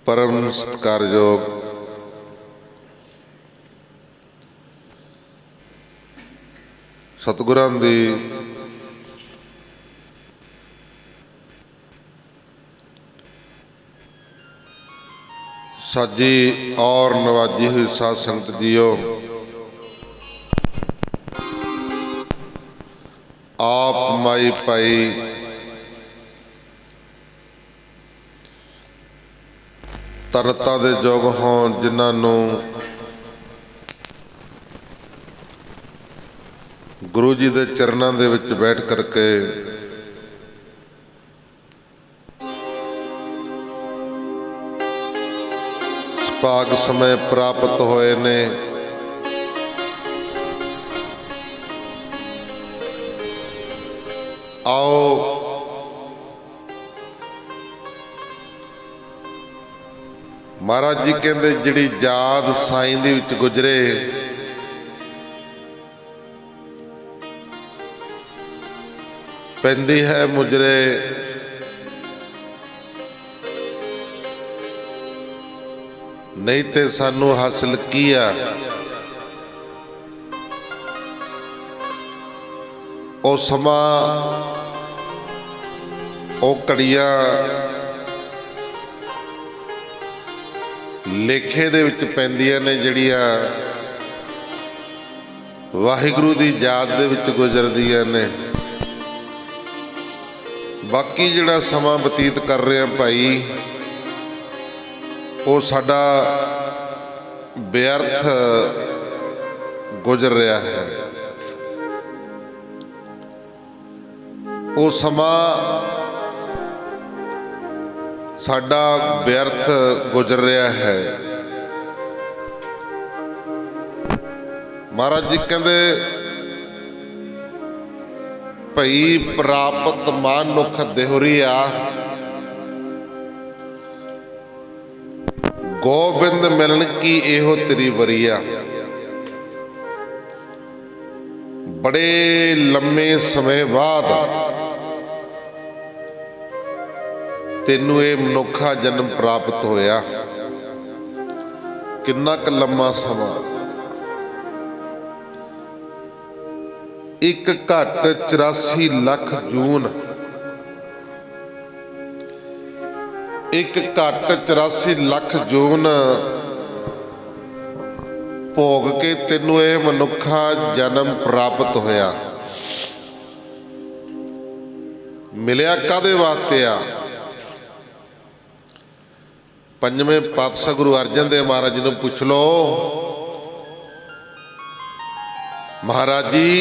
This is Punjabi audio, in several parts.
परम सत्कारयोग सतगुरां दी साजी और नवाजी हुई साध संगत जीओ, आप माई पाई तरता दे जोग हों जिन्हों गुरु जी के चरणों दे विच बैठ करके सुभाग समय प्राप्त होए ने। आओ महाराज जी कहते जिहड़ी याद साईं दे विच गुजरे पैंदी है मुजरे, नहीं ते सानू हासिल की आ। ओ समा ओ घड़ियां लेखे दे विच पैंदियां ने जिहड़ियां वाहिगुरू दी याद दे विच गुजरदियां ने। बाकी जिहड़ा समा बतीत कर रहे हैं भाई वो साडा बेअर्थ गुजर रहा है। वो समा साडा व्यर्थ गुजर रहा है। महाराज जी कहते भई प्राप्त मानुख देहुरिया, गोबिंद मिलन की एहो तेरी वरिया। बड़े लम्मे समय बाद तेनू ये मनुखा जन्म प्राप्त होया। किन्ना क लम्मा समा, एक घट 84 लाख जून, एक घट 84 लाख जून भोग के तेनू ये मनुखा जन्म प्राप्त होया। मिलिया कादे वास्ते आ? पंजवें पातशाह गुरु अर्जन देव महाराज जी ने पूछ लो, महाराज जी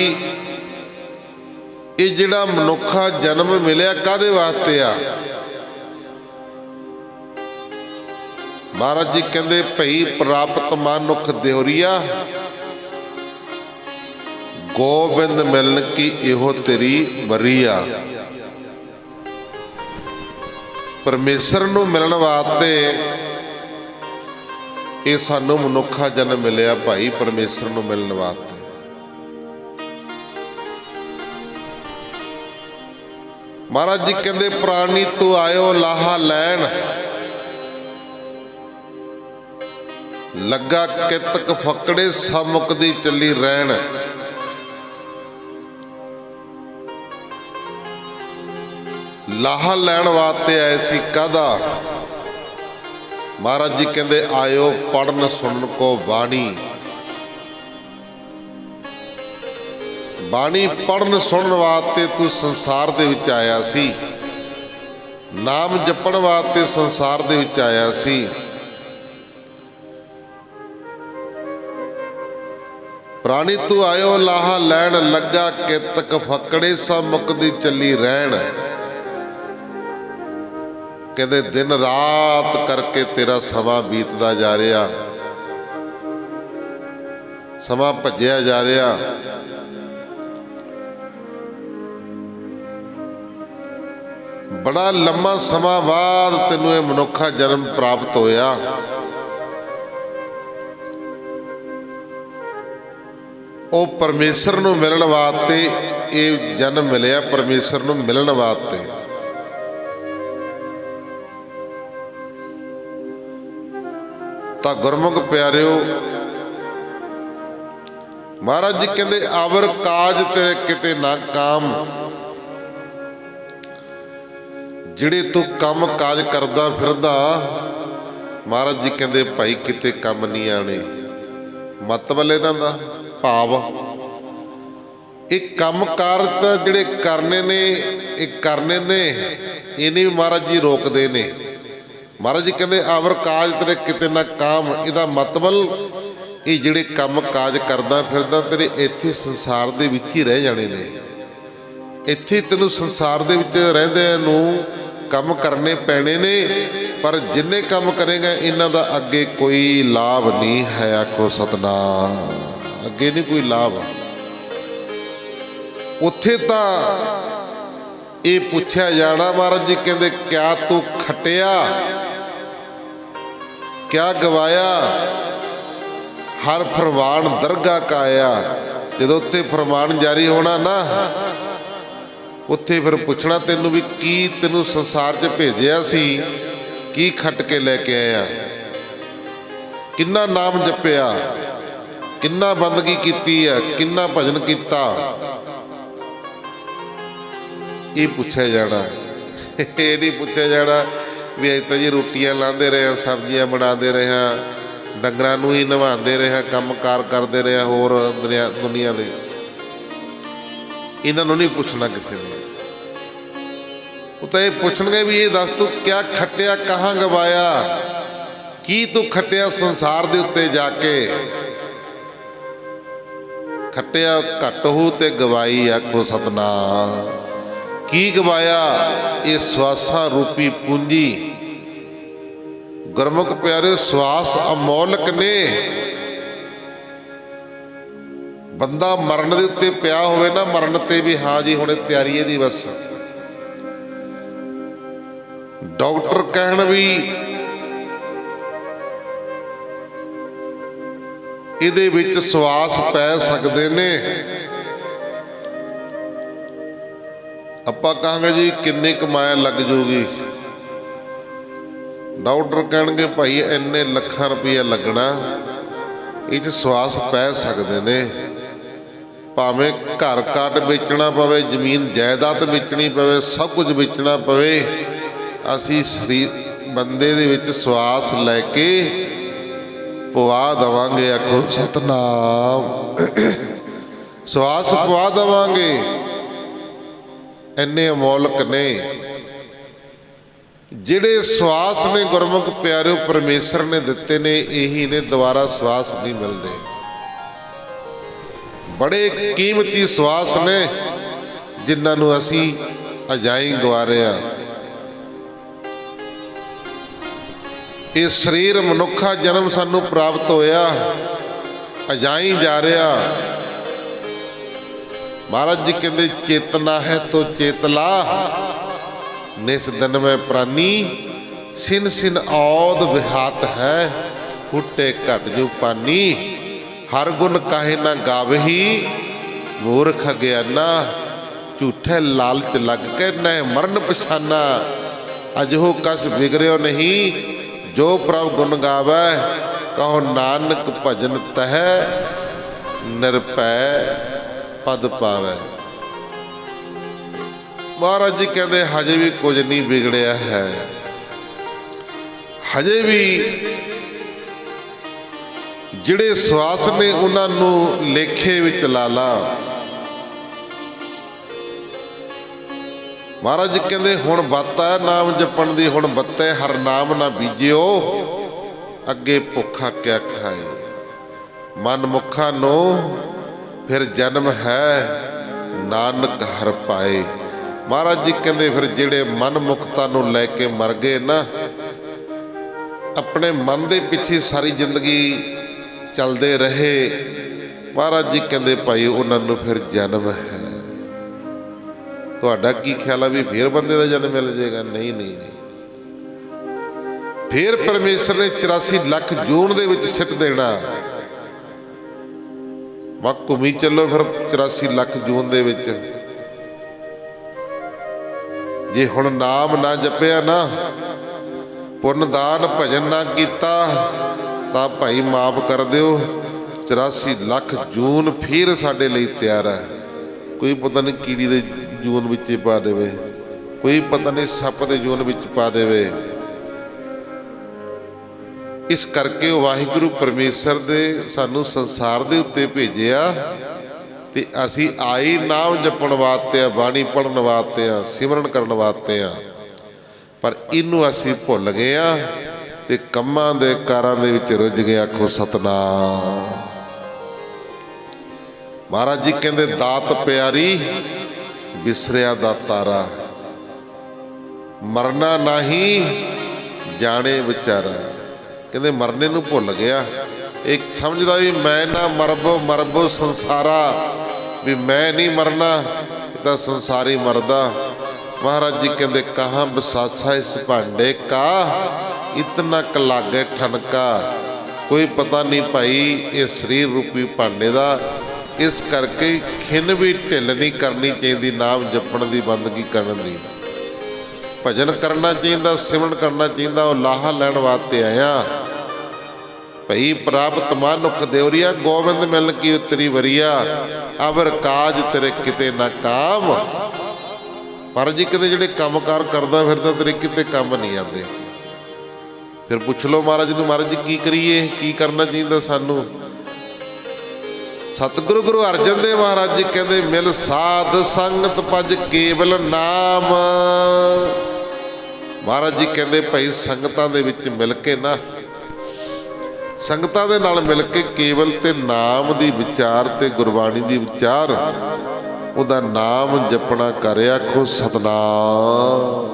ये जिहड़ा मनुखा जन्म मिलिया कादे वास्ते आ? महाराज जी कहते भई प्राप्त मानुख देहुरिया, गोबिंद मिलन की एहो तेरी वरिया। परमेश्वर नूं मिलन वास्ते ये सानू मनुखा जन्म मिलिया भाई, परमेश्वर नूं मिलन वास्ते। महाराज जी कहते प्राणी तू आयो लाहा लैन, लगा कितक फकड़े सब मुकदी चली रैन। लाहा लैन वास्ते आए सी कादा? महाराज जी कहते आयो पढ़न सुन को बाणी। बाणी पढ़न सुनन वास्ते तू संसार दे विच आया सी, नाम जपण वास्ते संसार दे विच आया सी। प्राणी तू आयो लाहा लैन, लगा कितक फकड़े सब मुकदी चली रैन। कहते दिन रात करके तेरा समा बीतता जा रहा, समा भज्या जा रहा। बड़ा लम्मा समा बाद तेनू ये मनुखा जन्म प्राप्त होया। वो परमेश्वर नूं मिलण वास्ते ये जन्म मिलिया, परमेश्वर नूं मिलण वास्ते। ਤਾਂ ਗੁਰਮੁਖ ਪਿਆਰਿਓ ਮਹਾਰਾਜ ਜੀ ਕਹਿੰਦੇ ਅਵਰ ਕਾਜ ਤੇਰੇ ਕਿਤੇ ਨਾ ਕਾਮ। ਜਿਹੜੇ ਤੂੰ ਕੰਮ ਕਾਜ ਕਰਦਾ ਫਿਰਦਾ, ਮਹਾਰਾਜ ਜੀ ਕਹਿੰਦੇ ਭਾਈ ਕਿਤੇ ਕੰਮ ਨਹੀਂ ਆਣੇ। ਮਤਲਬ ਇਹਨਾਂ ਦਾ ਭਾਵ ਇਹ ਕੰਮ ਕਾਰ ਤਾਂ ਜਿਹੜੇ ਕਰਨੇ ਨੇ ਇਹ ਕਰਨੇ ਨੇ, ਇਹਨੇ ਵੀ ਮਹਾਰਾਜ ਜੀ ਰੋਕਦੇ ਨੇ। ਮਹਾਰਾਜ ਜੀ ਕਹਿੰਦੇ ਅਵਰ ਕਾਜ ਤੇਰੇ ਕਿਤੇ ਨਾ ਕਾਮ। ਇਹਦਾ ਮਤਲਬ ਇਹ ਜਿਹੜੇ ਕੰਮ ਕਾਜ ਕਰਦਾ ਫਿਰਦਾ ਤੇਰੇ ਇੱਥੇ ਸੰਸਾਰ ਦੇ ਵਿੱਚ ਹੀ ਰਹਿ ਜਾਣੇ ਨੇ। ਇੱਥੇ ਤੈਨੂੰ ਸੰਸਾਰ ਦੇ ਵਿੱਚ ਰਹਿੰਦਿਆਂ ਨੂੰ ਕੰਮ ਕਰਨੇ ਪੈਣੇ ਨੇ, ਪਰ ਜਿੰਨੇ ਕੰਮ ਕਰੇਗਾ ਇਹਨਾਂ ਦਾ ਅੱਗੇ ਕੋਈ ਲਾਭ ਨਹੀਂ ਹੈ। ਆਖੋ ਸਤਨਾਮ। ਅੱਗੇ ਨਹੀਂ ਕੋਈ ਲਾਭ। ਉੱਥੇ ਤਾਂ ਇਹ ਪੁੱਛਿਆ ਜਾਣਾ, ਮਹਾਰਾਜ ਜੀ ਕਹਿੰਦੇ ਕਿਆ ਤੂੰ ਖਟਿਆ, ਕਿਆ ਗਵਾਇਆ, ਹਰ ਫਰਮਾਨ ਦਰਗਾਹ ਕਾਇਆ। ਜਦੋਂ ਉੱਥੇ ਫਰਮਾਨ ਜਾਰੀ ਹੋਣਾ ਨਾ, ਉੱਥੇ ਫਿਰ ਪੁੱਛਣਾ ਤੈਨੂੰ ਵੀ ਕੀ ਤੈਨੂੰ ਸੰਸਾਰ 'ਚ ਭੇਜਿਆ ਸੀ, ਕੀ ਖੱਟ ਕੇ ਲੈ ਕੇ ਆਇਆ, ਕਿੰਨਾ ਨਾਮ ਜਪਿਆ, ਕਿੰਨਾ ਬੰਦਗੀ ਕੀਤੀ ਹੈ, ਕਿੰਨਾ ਭਜਨ ਕੀਤਾ। ਇਹ ਪੁੱਛਿਆ ਜਾਣਾ। ਇਹ ਨਹੀਂ ਪੁੱਛਿਆ ਜਾਣਾ ਵੀ ਅਜੇ ਤਾਂ ਜੀ ਰੋਟੀਆਂ ਲਾਉਂਦੇ ਰਹੇ ਹਾਂ, ਸਬਜ਼ੀਆਂ ਬਣਾਉਂਦੇ ਰਹੇ ਹਾਂ, ਡੰਗਰਾਂ ਨੂੰ ਹੀ ਨਵਾਉਂਦੇ ਰਹੇ ਹਾਂ, ਕੰਮ ਕਾਰ ਕਰਦੇ ਰਹੇ ਹਾਂ, ਹੋਰ ਦੁਨੀਆ ਦੇ। ਇਹਨਾਂ ਨੂੰ ਨਹੀਂ ਪੁੱਛਣਾ ਕਿਸੇ ਨੇ। ਉਹ ਤਾਂ ਇਹ ਪੁੱਛਣਗੇ ਵੀ ਇਹ ਦੱਸ ਤੂੰ ਕਿਆ ਖੱਟਿਆ, ਕਹਾਂ ਗਵਾਇਆ, ਕੀ ਤੂੰ ਖੱਟਿਆ ਸੰਸਾਰ ਦੇ ਉੱਤੇ ਜਾ ਕੇ। ਖੱਟਿਆ ਘੱਟ ਹੋ ਤੇ ਗਵਾਈ ਆਖੋ ਸਤਨਾਮ। ਕੀ ਗਵਾਇਆ? ਇਹ ਸਵਾਸਾਂ ਰੂਪੀ ਪੂੰਜੀ। ਗੁਰਮੁਖ ਪਿਆਰੇ ਸਵਾਸ ਅਮੋਲਕ ਨੇ। ਬੰਦਾ ਮਰਨ ਦੇ ਉੱਤੇ ਪਿਆ ਹੋਵੇ ਨਾ, ਮਰਨ ਤੇ ਵੀ ਹਾਂ ਜੀ ਹੁਣੇ ਤਿਆਰੀ ਇਹਦੀ ਬਸ। ਡਾਕਟਰ ਕਹਿਣ ਵੀ ਇਹਦੇ ਵਿੱਚ ਸਵਾਸ ਪੈ ਸਕਦੇ ਨੇ, ਆਪਾਂ ਕਹਾਂਗੇ ਜੀ ਕਿੰਨੀ ਕਮਾਇਆ ਲੱਗ ਜੂਗੀ। ਡਾਕਟਰ ਕਹਿਣਗੇ ਭਾਈ ਇੰਨੇ ਲੱਖਾਂ ਰੁਪਈਆ ਲੱਗਣਾ, ਇਹ 'ਚ ਸਵਾਸ ਪੈ ਸਕਦੇ ਨੇ। ਭਾਵੇਂ ਘਰ ਕਾਟ ਵੇਚਣਾ ਪਵੇ, ਜ਼ਮੀਨ ਜਾਇਦਾਦ ਵੇਚਣੀ ਪਵੇ, ਸਭ ਕੁਝ ਵੇਚਣਾ ਪਵੇ, ਅਸੀਂ ਸਰੀਰ ਬੰਦੇ ਦੇ ਵਿੱਚ ਸਵਾਸ ਲੈ ਕੇ ਪਵਾ ਦੇਵਾਂਗੇ। ਆਖੋ ਸਤਨਾਮ। ਸਵਾਸ ਪਵਾ ਦੇਵਾਂਗੇ। ਇੰਨੇ ਅਮੋਲਕ ਨੇ ਜਿਹੜੇ ਸਵਾਸ ਨੇ ਗੁਰਮੁਖ ਪਿਆਰਿਓ ਪਰਮੇਸ਼ਰ ਨੇ ਦਿੱਤੇ ਨੇ। ਇਹੀ ਨੇ, ਦੁਬਾਰਾ ਸਵਾਸ ਨਹੀਂ ਮਿਲਦੇ। ਬੜੇ ਕੀਮਤੀ ਸਵਾਸ ਨੇ ਜਿਨ੍ਹਾਂ ਨੂੰ ਅਸੀਂ ਅਜਾਈਂ ਗਵਾ ਰਹੇ ਹਾਂ। ਇਹ ਸਰੀਰ ਮਨੁੱਖਾ ਜਨਮ ਸਾਨੂੰ ਪ੍ਰਾਪਤ ਹੋਇਆ, ਅਜਾਈਂ ਜਾ ਰਿਹਾ। ਮਹਾਰਾਜ ਜੀ ਕਹਿੰਦੇ ਚੇਤਨਾ ਹੈ ਤੋ ਚੇਤਲਾ, ਨਿਸ ਦਿਨ ਮੈਂ ਪ੍ਰਾਨੀ, ਸਿਨ ਸਿਨ ਔਦ ਵਿਹਾਤ ਹੈ, ਫੁੱਟੇ ਘਟ ਜੂ ਪਾਨੀ। ਹਰ ਗੁਣ ਕਾਹੇ ਨਾ ਗਾਵਹੀ, ਮੂਰਖ ਅਗਿਆਨਾ, ਝੂਠੇ ਲਾਲਚ ਲੱਗ ਕੇ ਨਹਿ ਮਰਨ ਪਛਾਨਾ। ਅਜਹੋ ਕਸ ਵਿਗਰਿਓ ਨਹੀਂ, ਜੋ ਪ੍ਰਭ ਗੁਣ ਗਾਵੈ, ਕਹੋ ਨਾਨਕ ਭਜਨ ਤਹਿ, ਨਿਰਭੈ ਪਦ ਪਾਵੈ। ਮਹਾਰਾਜ ਜੀ ਕਹਿੰਦੇ ਹਜੇ ਵੀ ਕੁਝ ਨਹੀਂ ਵਿਗੜਿਆ ਹੈ। ਹਜੇ ਵੀ ਜਿਹੜੇ ਸਵਾਸ ਨੇ ਉਹਨਾਂ ਨੂੰ ਲੇਖੇ ਵਿੱਚ ਲਾ ਲਾ। ਮਹਾਰਾਜ ਜੀ ਕਹਿੰਦੇ ਹੁਣ ਬਾਤਾ ਨਾਮ ਜਪਣ ਦੀ, ਹੁਣ ਬੱਤੇ ਹਰ ਨਾਮ ਨਾ ਬੀਜਿਓ, ਅੱਗੇ ਭੁੱਖਾ ਕਿਆ ਖਾਏ। ਮਨ ਮੁੱਖਾ ਨੂੰ ਫਿਰ ਜਨਮ ਹੈ, ਨਾਨਕ ਹਰ ਪਾਏ। ਮਹਾਰਾਜ ਜੀ ਕਹਿੰਦੇ ਫਿਰ ਜਿਹੜੇ ਮਨ ਮੁਖਤਾ ਨੂੰ ਲੈ ਕੇ ਮਰ ਗਏ ਨਾ, ਆਪਣੇ ਮਨ ਦੇ ਪਿੱਛੇ ਸਾਰੀ ਜ਼ਿੰਦਗੀ ਚੱਲਦੇ ਰਹੇ, ਮਹਾਰਾਜ ਜੀ ਕਹਿੰਦੇ ਭਾਈ ਉਹਨਾਂ ਨੂੰ ਫਿਰ ਜਨਮ ਹੈ। ਤੁਹਾਡਾ ਕੀ ਖਿਆਲ ਆ ਵੀ ਫਿਰ ਬੰਦੇ ਦਾ ਜਨਮ ਮਿਲ ਜਾਏਗਾ? ਨਹੀਂ ਨਹੀਂ ਨਹੀਂ। ਫਿਰ ਪਰਮੇਸ਼ਰ ਨੇ 84 ਲੱਖ ਜੂਨ ਦੇ ਵਿੱਚ ਸਿੱਟ ਦੇਣਾ। ਵਾ ਘੁੰਮੀ ਚੱਲੋ ਫਿਰ 84 ਲੱਖ ਜੂਨ ਦੇ ਵਿੱਚ। ਜੇ ਹੁਣ ਨਾਮ ਨਾ ਜਪਿਆ ਨਾ, ਪੁੰਨ ਦਾਨ ਭਜਨ ਨਾ ਕੀਤਾ, ਤਾਂ ਭਾਈ ਮਾਫ ਕਰ ਦਿਓ। 84 ਲੱਖ ਜੂਨ ਫਿਰ ਸਾਡੇ ਲਈ ਤਿਆਰ ਹੈ। ਕੋਈ ਪਤਾ ਨਹੀਂ ਕੀੜੀ ਦੇ ਜੂਨ ਵਿੱਚ ਹੀ ਪਾ ਦੇਵੇ, ਕੋਈ ਪਤਾ ਨਹੀਂ ਸੱਪ ਦੇ ਜੂਨ ਵਿੱਚ ਪਾ ਦੇਵੇ। ਇਸ ਕਰਕੇ ਉਹ ਵਾਹਿਗੁਰੂ ਪਰਮੇਸ਼ਰ ਦੇ ਸਾਨੂੰ ਸੰਸਾਰ ਦੇ ਉੱਤੇ ਭੇਜਿਆ ਤੇ ਅਸੀਂ ਆਈ ਨਾਮ ਜਪਣ ਵਾਸਤੇ ਆ, ਬਾਣੀ ਪੜ੍ਹਨ ਵਾਸਤੇ ਆ, ਸਿਮਰਨ ਕਰਨ ਵਾਸਤੇ ਆ। ਪਰ ਇਹਨੂੰ ਅਸੀਂ ਭੁੱਲ ਗਏ ਆ ਤੇ ਕੰਮਾਂ ਦੇ ਕਾਰਾਂ ਦੇ ਵਿੱਚ ਰੁੱਝ ਗਏ। ਆਖੋ ਸਤਨਾਮ। ਮਹਾਰਾਜ ਜੀ ਕਹਿੰਦੇ ਦਾਤ ਪਿਆਰੀ ਵਿਸਰਿਆ ਦਾ ਤਾਰਾ, ਮਰਨਾ ਨਹੀਂ ਜਾਣੇ ਵਿਚਾਰਾ। ਕਹਿੰਦੇ ਮਰਨੇ ਨੂੰ ਭੁੱਲ ਗਿਆ। ਇਹ ਸਮਝਦਾ ਵੀ ਮੈਂ ਨਾ ਮਰਬੋ ਸੰਸਾਰਾ, ਵੀ ਮੈਂ ਨਹੀਂ ਮਰਨਾ, ਤਾਂ ਸੰਸਾਰੀ ਮਰਦਾ। ਮਹਾਰਾਜ ਜੀ ਕਹਿੰਦੇ ਕਹਾਂ ਬਸਾਸਾ ਇਸ ਭਾਂਡੇ ਕਾ, ਇਤਨਾ ਕ ਲਾਗੇ ਠਨਕਾ। ਕੋਈ ਪਤਾ ਨਹੀਂ ਭਾਈ ਇਹ ਸਰੀਰ ਰੂਪੀ ਭਾਂਡੇ ਦਾ। ਇਸ ਕਰਕੇ ਖਿੰਨ ਵੀ ਢਿੱਲ ਨਹੀਂ ਕਰਨੀ ਚਾਹੀਦੀ ਨਾਮ ਜਪਣ ਦੀ, ਬੰਦਗੀ ਕਰਨ ਦੀ। ਭਜਨ ਕਰਨਾ ਚਾਹੀਦਾ, ਸਿਮਰਨ ਕਰਨਾ ਚਾਹੀਦਾ। ਉਹ ਲਾਹਾ ਲੈਣ ਵਾਸਤੇ ਆਇਆ। ਭਈ ਪ੍ਰਾਪਤ ਮਾਨੁਖ ਦੇਵਰੀਆ, ਗੋਬਿੰਦ ਮਿਲਨ ਕੀ ਉਤਰੀ ਵਰੀਆ। ਅਵਰ ਕਾਜ ਤੇਰੇ ਕਿਤੇ ਨਾ ਕਾਮ। ਪਰ ਜੀ ਕਿਤੇ ਜਿਹੜੇ ਕੰਮਕਾਰ ਕਰਦਾ ਫਿਰਦਾ ਤੇਰੇ ਕਿਤੇ ਕੰਮ ਨਹੀਂ ਆਉਂਦੇ। ਫਿਰ ਪੁੱਛ ਲਓ ਮਹਾਰਾਜ ਨੂੰ, ਮਹਾਰਾਜ ਜੀ ਕੀ ਕਰੀਏ, ਕੀ ਕਰਨਾ ਚਾਹੀਦਾ ਸਾਨੂੰ? ਸਤਿਗੁਰੂ ਗੁਰੂ ਅਰਜਨ ਦੇਵ ਮਹਾਰਾਜ ਜੀ ਕਹਿੰਦੇ ਮਿਲ ਸਾਧ ਸੰਗਤ ਭਜ ਕੇਵਲ ਨਾਮ। ਮਹਾਰਾਜ ਜੀ ਕਹਿੰਦੇ ਭਾਈ ਸੰਗਤਾਂ ਦੇ ਵਿੱਚ ਮਿਲ ਕੇ ਨਾ, ਸੰਗਤਾਂ ਦੇ ਨਾਲ ਮਿਲ ਕੇ ਕੇਵਲ ਤੇ ਨਾਮ ਦੀ ਵਿਚਾਰ ਤੇ ਗੁਰਬਾਣੀ ਦੀ ਵਿਚਾਰ, ਉਹਦਾ ਨਾਮ ਜਪਣਾ ਕਰਿਆ। ਆਖੋ ਸਤਨਾਮ।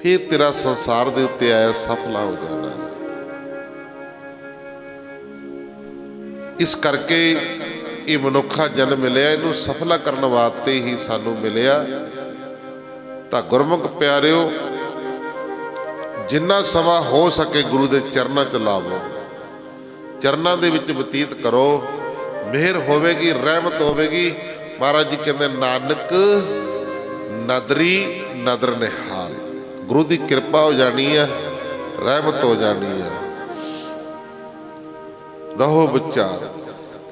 ਫਿਰ ਤੇਰਾ ਸੰਸਾਰ ਦੇ ਉੱਤੇ ਆਇਆ ਸਫਲਾ ਹੋ ਜਾਣਾ। ਇਸ ਕਰਕੇ ਇਹ ਮਨੁੱਖਾ ਜਨਮ ਮਿਲਿਆ, ਇਹਨੂੰ ਸਫਲਾ ਕਰਨ ਵਾਸਤੇ ਹੀ ਸਾਨੂੰ ਮਿਲਿਆ। ਤਾਂ ਗੁਰਮੁਖ ਪਿਆਰਿਓ, ਜਿੰਨਾ ਸਮਾਂ ਹੋ ਸਕੇ ਗੁਰੂ ਦੇ ਚਰਨਾਂ 'ਚ ਲਾਵੋ, ਚਰਨਾਂ ਦੇ ਵਿੱਚ ਬਤੀਤ ਕਰੋ। ਮਿਹਰ ਹੋਵੇਗੀ, ਰਹਿਮਤ ਹੋਵੇਗੀ। ਮਹਾਰਾਜ ਜੀ ਕਹਿੰਦੇ ਨਾਨਕ ਨਦਰੀ ਨਦਰ ਨਿਹਾਲ। ਗੁਰੂ ਦੀ ਕਿਰਪਾ ਹੋ ਜਾਣੀ ਆ, ਰਹਿਮਤ ਹੋ ਜਾਣੀ ਆ। ਰਹੋ ਵਿਚਾਰ।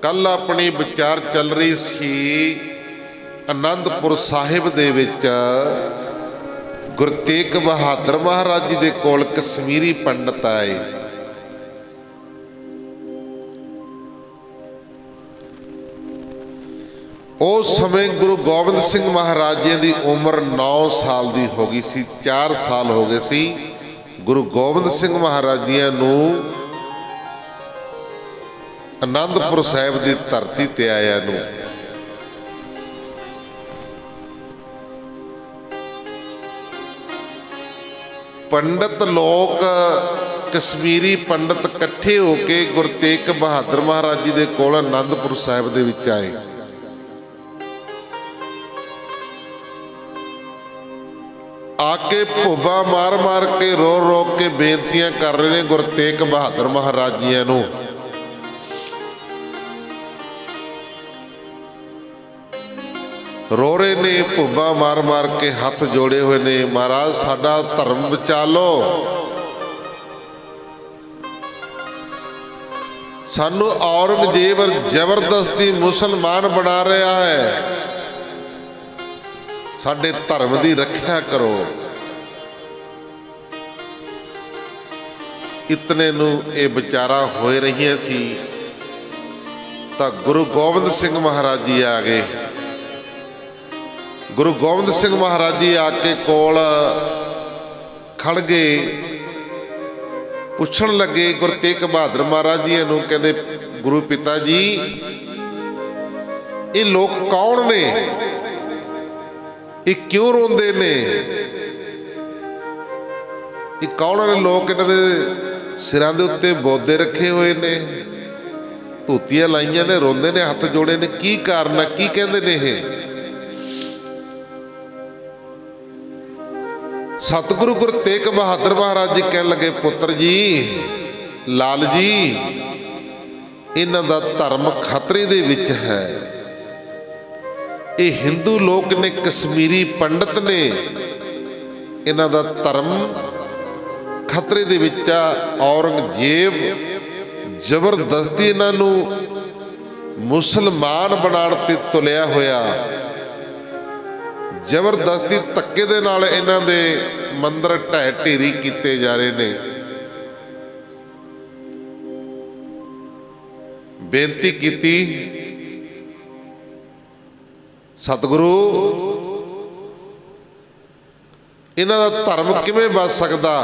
ਕੱਲ ਆਪਣੀ ਵਿਚਾਰ ਚੱਲ ਰਹੀ ਸੀ ਅਨੰਦਪੁਰ ਸਾਹਿਬ ਦੇ ਵਿੱਚ। ਗੁਰੂ ਤੇਗ ਬਹਾਦਰ ਮਹਾਰਾਜ ਜੀ ਦੇ ਕੋਲ ਕਸ਼ਮੀਰੀ ਪੰਡਤ ਆਏ। ਉਸ ਸਮੇਂ ਗੁਰੂ ਗੋਬਿੰਦ ਸਿੰਘ ਮਹਾਰਾਜ ਜੀ ਦੀ ਉਮਰ 9 ਸਾਲ ਦੀ ਹੋ ਗਈ ਸੀ। 4 ਸਾਲ ਹੋ ਗਏ ਸੀ ਗੁਰੂ ਗੋਬਿੰਦ ਸਿੰਘ ਮਹਾਰਾਜ ਜੀ ਨੂੰ ਅਨੰਦਪੁਰ ਸਾਹਿਬ ਦੀ ਧਰਤੀ ਤੇ ਆਇਆ ਨੂੰ। ਪੰਡਤ ਲੋਕ, ਕਸ਼ਮੀਰੀ ਪੰਡਤ ਇਕੱਠੇ ਹੋ ਕੇ ਗੁਰੂ ਤੇਗ ਬਹਾਦਰ ਮਹਾਰਾਜ ਜੀ ਦੇ ਕੋਲ ਅਨੰਦਪੁਰ ਸਾਹਿਬ ਦੇ ਵਿੱਚ ਆਏ। ਆ ਕੇ ਭੁੱਬਾ ਮਾਰ ਮਾਰ ਕੇ ਰੋ ਰੋ ਕੇ ਬੇਨਤੀਆਂ ਕਰ ਰਹੇ ਨੇ ਗੁਰੂ ਤੇਗ ਬਹਾਦਰ ਮਹਾਰਾਜ ਜੀ ਨੂੰ। ਰੋ ਰਹੇ ਨੇ, ਭੁੱਬਾ ਮਾਰ ਮਾਰ ਕੇ ਹੱਥ ਜੋੜੇ ਹੋਏ ਨੇ। ਮਹਾਰਾਜ ਸਾਡਾ ਧਰਮ ਬਚਾ ਲਓ, ਸਾਨੂੰ ਔਰੰਗਜ਼ੇਬ ਜ਼ਬਰਦਸਤੀ ਮੁਸਲਮਾਨ ਬਣਾ ਰਿਹਾ ਹੈ, ਸਾਡੇ ਧਰਮ ਦੀ ਰੱਖਿਆ ਕਰੋ। ਇਤਨੇ ਨੂੰ ਇਹ ਵਿਚਾਰਾ ਹੋਏ ਰਹੀਆਂ ਸੀ ਤਾਂ ਗੁਰੂ ਗੋਬਿੰਦ ਸਿੰਘ ਮਹਾਰਾਜ ਜੀ ਆ ਗਏ। ਗੁਰੂ ਗੋਬਿੰਦ ਸਿੰਘ ਮਹਾਰਾਜ ਜੀ ਆ ਕੇ ਕੋਲ ਖੜ ਗਏ। ਪੁੱਛਣ ਲੱਗੇ ਗੁਰੂ ਤੇਗ ਬਹਾਦਰ ਮਹਾਰਾਜ ਜੀ ਨੂੰ, ਕਹਿੰਦੇ ਗੁਰੂ ਪਿਤਾ ਜੀ ਇਹ ਲੋਕ ਕੌਣ ਨੇ, ਇਹ ਕਿਉਂ ਰੋਂਦੇ ਨੇ, ਇਹ ਕੌਣ ਨੇ ਲੋਕ? ਇਹਨਾਂ ਦੇ ਸਿਰਾਂ ਦੇ ਉੱਤੇ ਬੋਦੇ ਰੱਖੇ ਹੋਏ ਨੇ, ਧੋਤੀਆਂ ਲਾਈਆਂ ਨੇ, ਰੋਂਦੇ ਨੇ, ਹੱਥ ਜੋੜੇ ਨੇ, ਕੀ ਕਾਰਨ ਹੈ, ਕੀ ਕਹਿੰਦੇ ਨੇ ਇਹ? ਸਤਿਗੁਰੂ ਗੁਰੂ ਤੇਗ ਬਹਾਦਰ ਮਹਾਰਾਜ ਜੀ ਕਹਿਣ ਲੱਗੇ, ਪੁੱਤਰ ਜੀ, ਲਾਲ ਜੀ, ਇਹਨਾਂ ਦਾ ਧਰਮ ਖਤਰੇ ਦੇ ਵਿੱਚ ਹੈ। ਇਹ ਹਿੰਦੂ ਲੋਕ ਨੇ, ਕਸ਼ਮੀਰੀ ਪੰਡਤ ਨੇ, ਇਹਨਾਂ ਦਾ ਧਰਮ ਖਤਰੇ ਦੇ ਵਿੱਚ ਆ। ਔਰੰਗਜ਼ੇਬ ਜ਼ਬਰਦਸਤੀ ਇਹਨਾਂ ਨੂੰ ਮੁਸਲਮਾਨ ਬਣਾਉਣ ਤੇ ਤੁਲਿਆ ਹੋਇਆ, ਜ਼ਬਰਦਸਤੀ ਧੱਕੇ ਦੇ ਨਾਲ ਇਹਨਾਂ ਦੇ ਮੰਦਰ ਢਹਿ ਢੇਰੀ ਕੀਤੇ ਜਾ ਰਹੇ ਨੇ। ਬੇਨਤੀ ਕੀਤੀ, ਸਤਿਗੁਰੂ ਇਹਨਾਂ ਦਾ ਧਰਮ ਕਿਵੇਂ ਬਚ ਸਕਦਾ?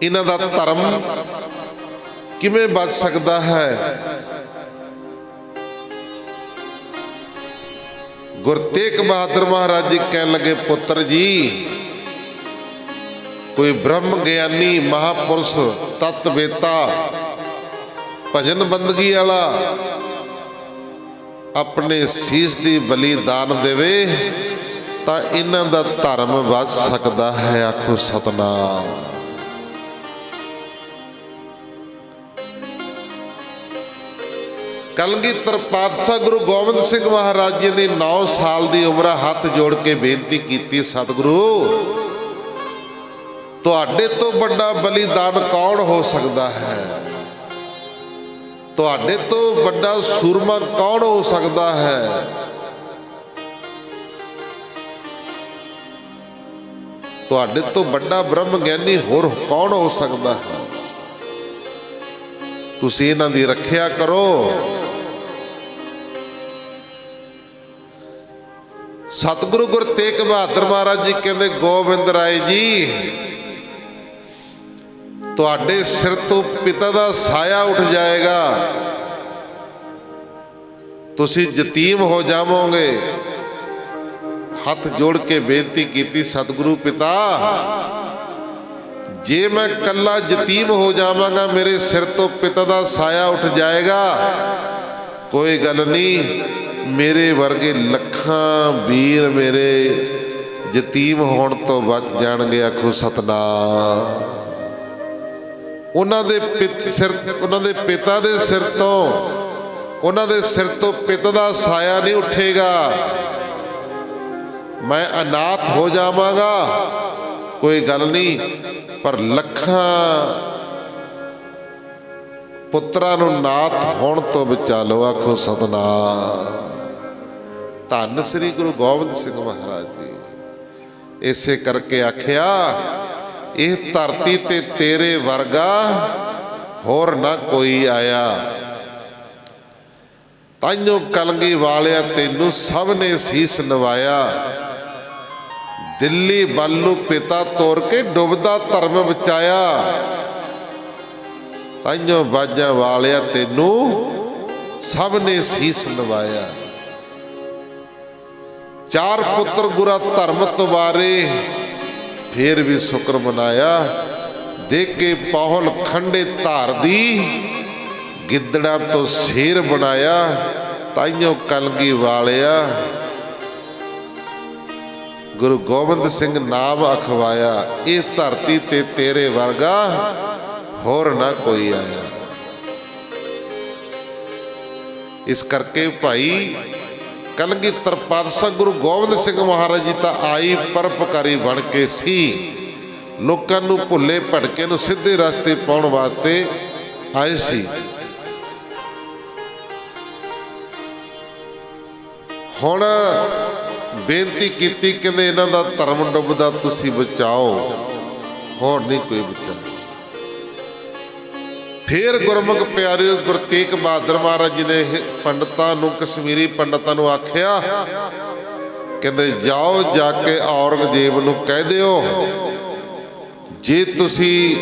ਇਹਨਾਂ ਦਾ ਧਰਮ ਕਿਵੇਂ ਬਚ ਸਕਦਾ ਹੈ? ਗੁਰੂ ਤੇਗ ਬਹਾਦਰ ਮਹਾਰਾਜ ਜੀ ਕਹਿਣ ਲੱਗੇ, ਪੁੱਤਰ ਜੀ, ਕੋਈ ਬ੍ਰਹਮ ਗਿਆਨੀ ਮਹਾਪੁਰਸ਼ ਤਤ ਵੇਤਾ ਭਜਨ ਬੰਦਗੀ ਵਾਲਾ ਆਪਣੇ ਸੀਸ ਦੀ ਬਲੀਦਾਨ ਦੇਵੇ ਤਾਂ ਇਹਨਾਂ ਦਾ ਧਰਮ ਬਚ ਸਕਦਾ ਹੈ। ਆਖੋ ਸਤਨਾਮ। ਕਲਗੀਧਰ ਪਾਤਸ਼ਾਹ ਗੁਰੂ ਗੋਬਿੰਦ ਸਿੰਘ ਮਹਾਰਾਜ ਜੀ ਦੀ 9 ਸਾਲ ਦੀ ਉਮਰ ਹੱਥ ਜੋੜ ਕੇ ਬੇਨਤੀ ਕੀਤੀ, ਸਤਿਗੁਰੂ ਤੁਹਾਡੇ ਤੋਂ ਵੱਡਾ ਬਲੀਦਾਨ ਕੌਣ ਹੋ ਸਕਦਾ ਹੈ? ਤੁਹਾਡੇ ਤੋਂ ਵੱਡਾ ਸੂਰਮਾ ਕੌਣ ਹੋ ਸਕਦਾ ਹੈ? ਤੁਹਾਡੇ ਤੋਂ ਵੱਡਾ ਬ੍ਰਹਮ ਗਿਆਨੀ ਹੋਰ ਕੌਣ ਹੋ ਸਕਦਾ ਹੈ? ਤੁਸੀਂ ਇਹਨਾਂ ਦੀ ਰੱਖਿਆ ਕਰੋ। ਸਤਿਗੁਰੂ ਗੁਰੂ ਤੇਗ ਬਹਾਦਰ ਮਹਾਰਾਜ ਜੀ ਕਹਿੰਦੇ, ਗੋਬਿੰਦ ਰਾਏ ਜੀ, ਤੁਹਾਡੇ ਸਿਰ ਤੋਂ ਪਿਤਾ ਦਾ ਸਾਇਆ ਉੱਠ ਜਾਏਗਾ, ਤੁਸੀਂ ਯਤੀਮ ਹੋ ਜਾਵੋਗੇ। ਹੱਥ ਜੋੜ ਕੇ ਬੇਨਤੀ ਕੀਤੀ, ਸਤਿਗੁਰੂ ਪਿਤਾ, ਜੇ ਮੈਂ ਕੱਲਾ ਯਤੀਮ ਹੋ ਜਾਵਾਂਗਾ, ਮੇਰੇ ਸਿਰ ਤੋਂ ਪਿਤਾ ਦਾ ਸਾਇਆ ਉੱਠ ਜਾਏਗਾ, ਕੋਈ ਗੱਲ ਨਹੀਂ, ਮੇਰੇ ਵਰਗੇ ਲੱਖਾਂ ਵੀਰ ਮੇਰੇ ਯਤੀਮ ਹੋਣ ਤੋਂ ਬਚ ਜਾਣਗੇ। ਆਖੋ ਸਤਨਾਮ। ਉਹਨਾਂ ਦੇ ਪਿਤਾ ਦੇ ਸਿਰ ਤੋਂ, ਉਹਨਾਂ ਦੇ ਸਿਰ ਤੋਂ ਪਿਤਾ ਦਾ ਸਾਇਆ ਨਹੀਂ ਉੱਠੇਗਾ। ਮੈਂ ਅਨਾਥ ਹੋ ਜਾਵਾਂਗਾ, ਕੋਈ ਗੱਲ ਨਹੀਂ, ਪਰ ਲੱਖਾਂ ਪੁੱਤਰਾਂ ਨੂੰ ਨਾਥ ਹੋਣ ਤੋਂ ਬਚਾ ਲਓ। ਆਖੋ ਸਤਨਾਮ। ਧੰਨ ਸ੍ਰੀ ਗੁਰੂ ਗੋਬਿੰਦ ਸਿੰਘ ਮਹਾਰਾਜ ਜੀ। ਇਸੇ ਕਰਕੇ ਆਖਿਆ, ਇਹ ਧਰਤੀ ਤੇ ਤੇਰੇ ਵਰਗਾ ਹੋਰ ਨਾ ਕੋਈ ਆਇਆ। ਤਾਈਓ ਕਲਗੀ ਵਾਲਿਆ ਤੈਨੂੰ ਸਭ ਨੇ ਸੀਸ ਨਵਾਇਆ। ਦਿੱਲੀ ਵੱਲੋਂ ਪਿਤਾ ਤੋਰ ਕੇ ਡੁੱਬਦਾ ਧਰਮ ਬਚਾਇਆ। ਤਾਈਓ ਬਾਜਾਂ ਵਾਲਿਆ ਤੈਨੂੰ ਸਭ ਨੇ ਸੀਸ ਨਵਾਇਆ। 4 ਪੁੱਤਰ ਗੁਰਾ ਧਰਮ ਤਵਾਰੇ, ਫੇਰ ਵੀ ਸ਼ੁਕਰ ਮਨਾਇਆ। ਦੇਖ ਕੇ ਪੌਲ ਖੰਡੇ ਧਾਰ ਦੀ, ਗਿੱਦੜਾਂ ਤੋਂ ਸ਼ੇਰ ਬਣਾਇਆ। ਤਾਈਓ ਕਲਗੀ ਵਾਲਿਆ ਗੁਰੂ ਗੋਬਿੰਦ ਸਿੰਘ ਨਾਮ ਅਖਵਾਇਆ। ਇਹ ਧਰਤੀ ਤੇ ਤੇਰੇ ਵਰਗਾ ਹੋਰ ਨਾ ਕੋਈ ਆਇਆ। ਇਸ ਕਰਕੇ ਭਾਈ ਕਲਗੀਧਰ ਪਾਤਸ਼ਾਹ ਗੁਰੂ ਗੋਬਿੰਦ ਸਿੰਘ ਮਹਾਰਾਜ ਜੀ ਤਾਂ ਆਈ ਪਰਉਪਕਾਰੀ ਬਣ ਕੇ ਸੀ, ਲੋਕਾਂ ਨੂੰ ਭੁੱਲੇ ਭਟਕੇ ਨੂੰ ਸਿੱਧੇ ਰਸਤੇ ਪਾਉਣ ਵਾਸਤੇ ਆਏ ਸੀ। ਹੁਣ ਬੇਨਤੀ ਕੀਤੀ, ਕਹਿੰਦੇ ਇਹਨਾਂ ਦਾ ਧਰਮ ਡੁੱਬਦਾ ਤੁਸੀਂ ਬਚਾਓ, ਹੋਰ ਨਹੀਂ ਕੋਈ ਬਚਾ। ਫੇਰ ਗੁਰਮੁਖ ਪਿਆਰਿਓ ਗੁਰੂ ਤੇਗ ਬਹਾਦਰ ਮਹਾਰਾਜ ਜੀ ਨੇ ਪੰਡਤਾਂ ਨੂੰ, ਕਸ਼ਮੀਰੀ ਪੰਡਤਾਂ ਨੂੰ ਆਖਿਆ, ਕਹਿੰਦੇ ਜਾਓ ਜਾ ਕੇ ਔਰੰਗਜ਼ੇਬ ਨੂੰ ਕਹਿ ਦਿਓ, ਜੇ ਤੁਸੀਂ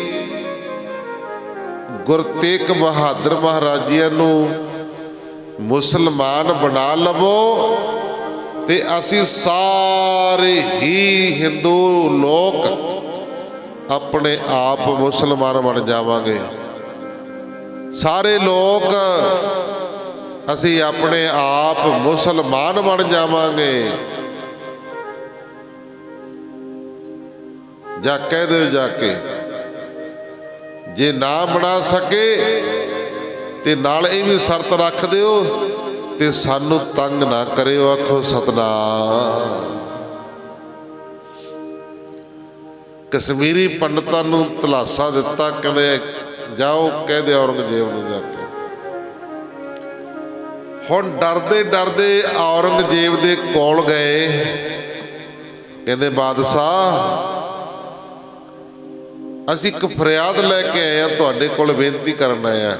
ਗੁਰੂ ਤੇਗ ਬਹਾਦਰ ਮਹਾਰਾਜ ਜੀ ਨੂੰ ਮੁਸਲਮਾਨ ਬਣਾ ਲਵੋ ਤੇ ਅਸੀਂ ਸਾਰੇ ਹੀ ਹਿੰਦੂ ਲੋਕ ਆਪਣੇ ਆਪ ਮੁਸਲਮਾਨ ਬਣ ਜਾਵਾਂਗੇ। ਸਾਰੇ ਲੋਕ ਅਸੀਂ ਆਪਣੇ ਆਪ ਮੁਸਲਮਾਨ ਬਣ ਜਾਵਾਂਗੇ। ਜਾ ਕਹਿ ਦਿਓ ਜਾ ਕੇ, ਜੇ ਨਾ ਬਣਾ ਸਕੇ ਤੇ ਨਾਲ ਇਹ ਵੀ ਸ਼ਰਤ ਰੱਖ ਦਿਓ ਤੇ ਸਾਨੂੰ ਤੰਗ ਨਾ ਕਰਿਓ। ਆਖੋ ਸਤਨਾਮ। कश्मीरी पंडितां नूं धलासा दिता, कहंदे जाओ कह दे औरंगजेब नूं जाके। हुण डरदे डरदे औरंगजेब दे कोल गए, कहंदे बादशाह असीं एक फरियाद लैके आए हैं, तुहाडे कोल बेनती करन आए हैं।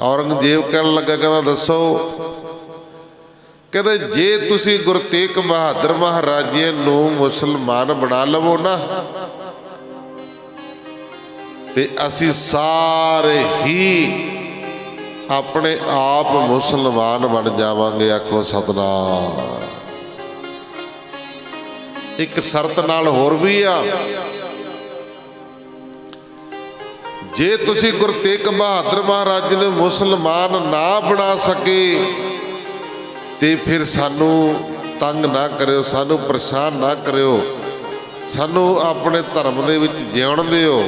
औरंगजेब कहण लगा, कहंदा दसो। कहते जे तुसी गुरु तेग बहादुर महाराजे नूं मुसलमान बना लवो ना, ते असी सारे ही अपने आप मुसलमान बन जावांगे। आखो सतनाम। एक शर्त नाल होर भी आ, जे तुसी गुरु तेग बहादुर महाराज ने मुसलमान ना बना सके ते फिर सानू तंग ना करियो, सानू परेशान ना करियो, सानू अपने धर्म दे विच जिउण दिओ।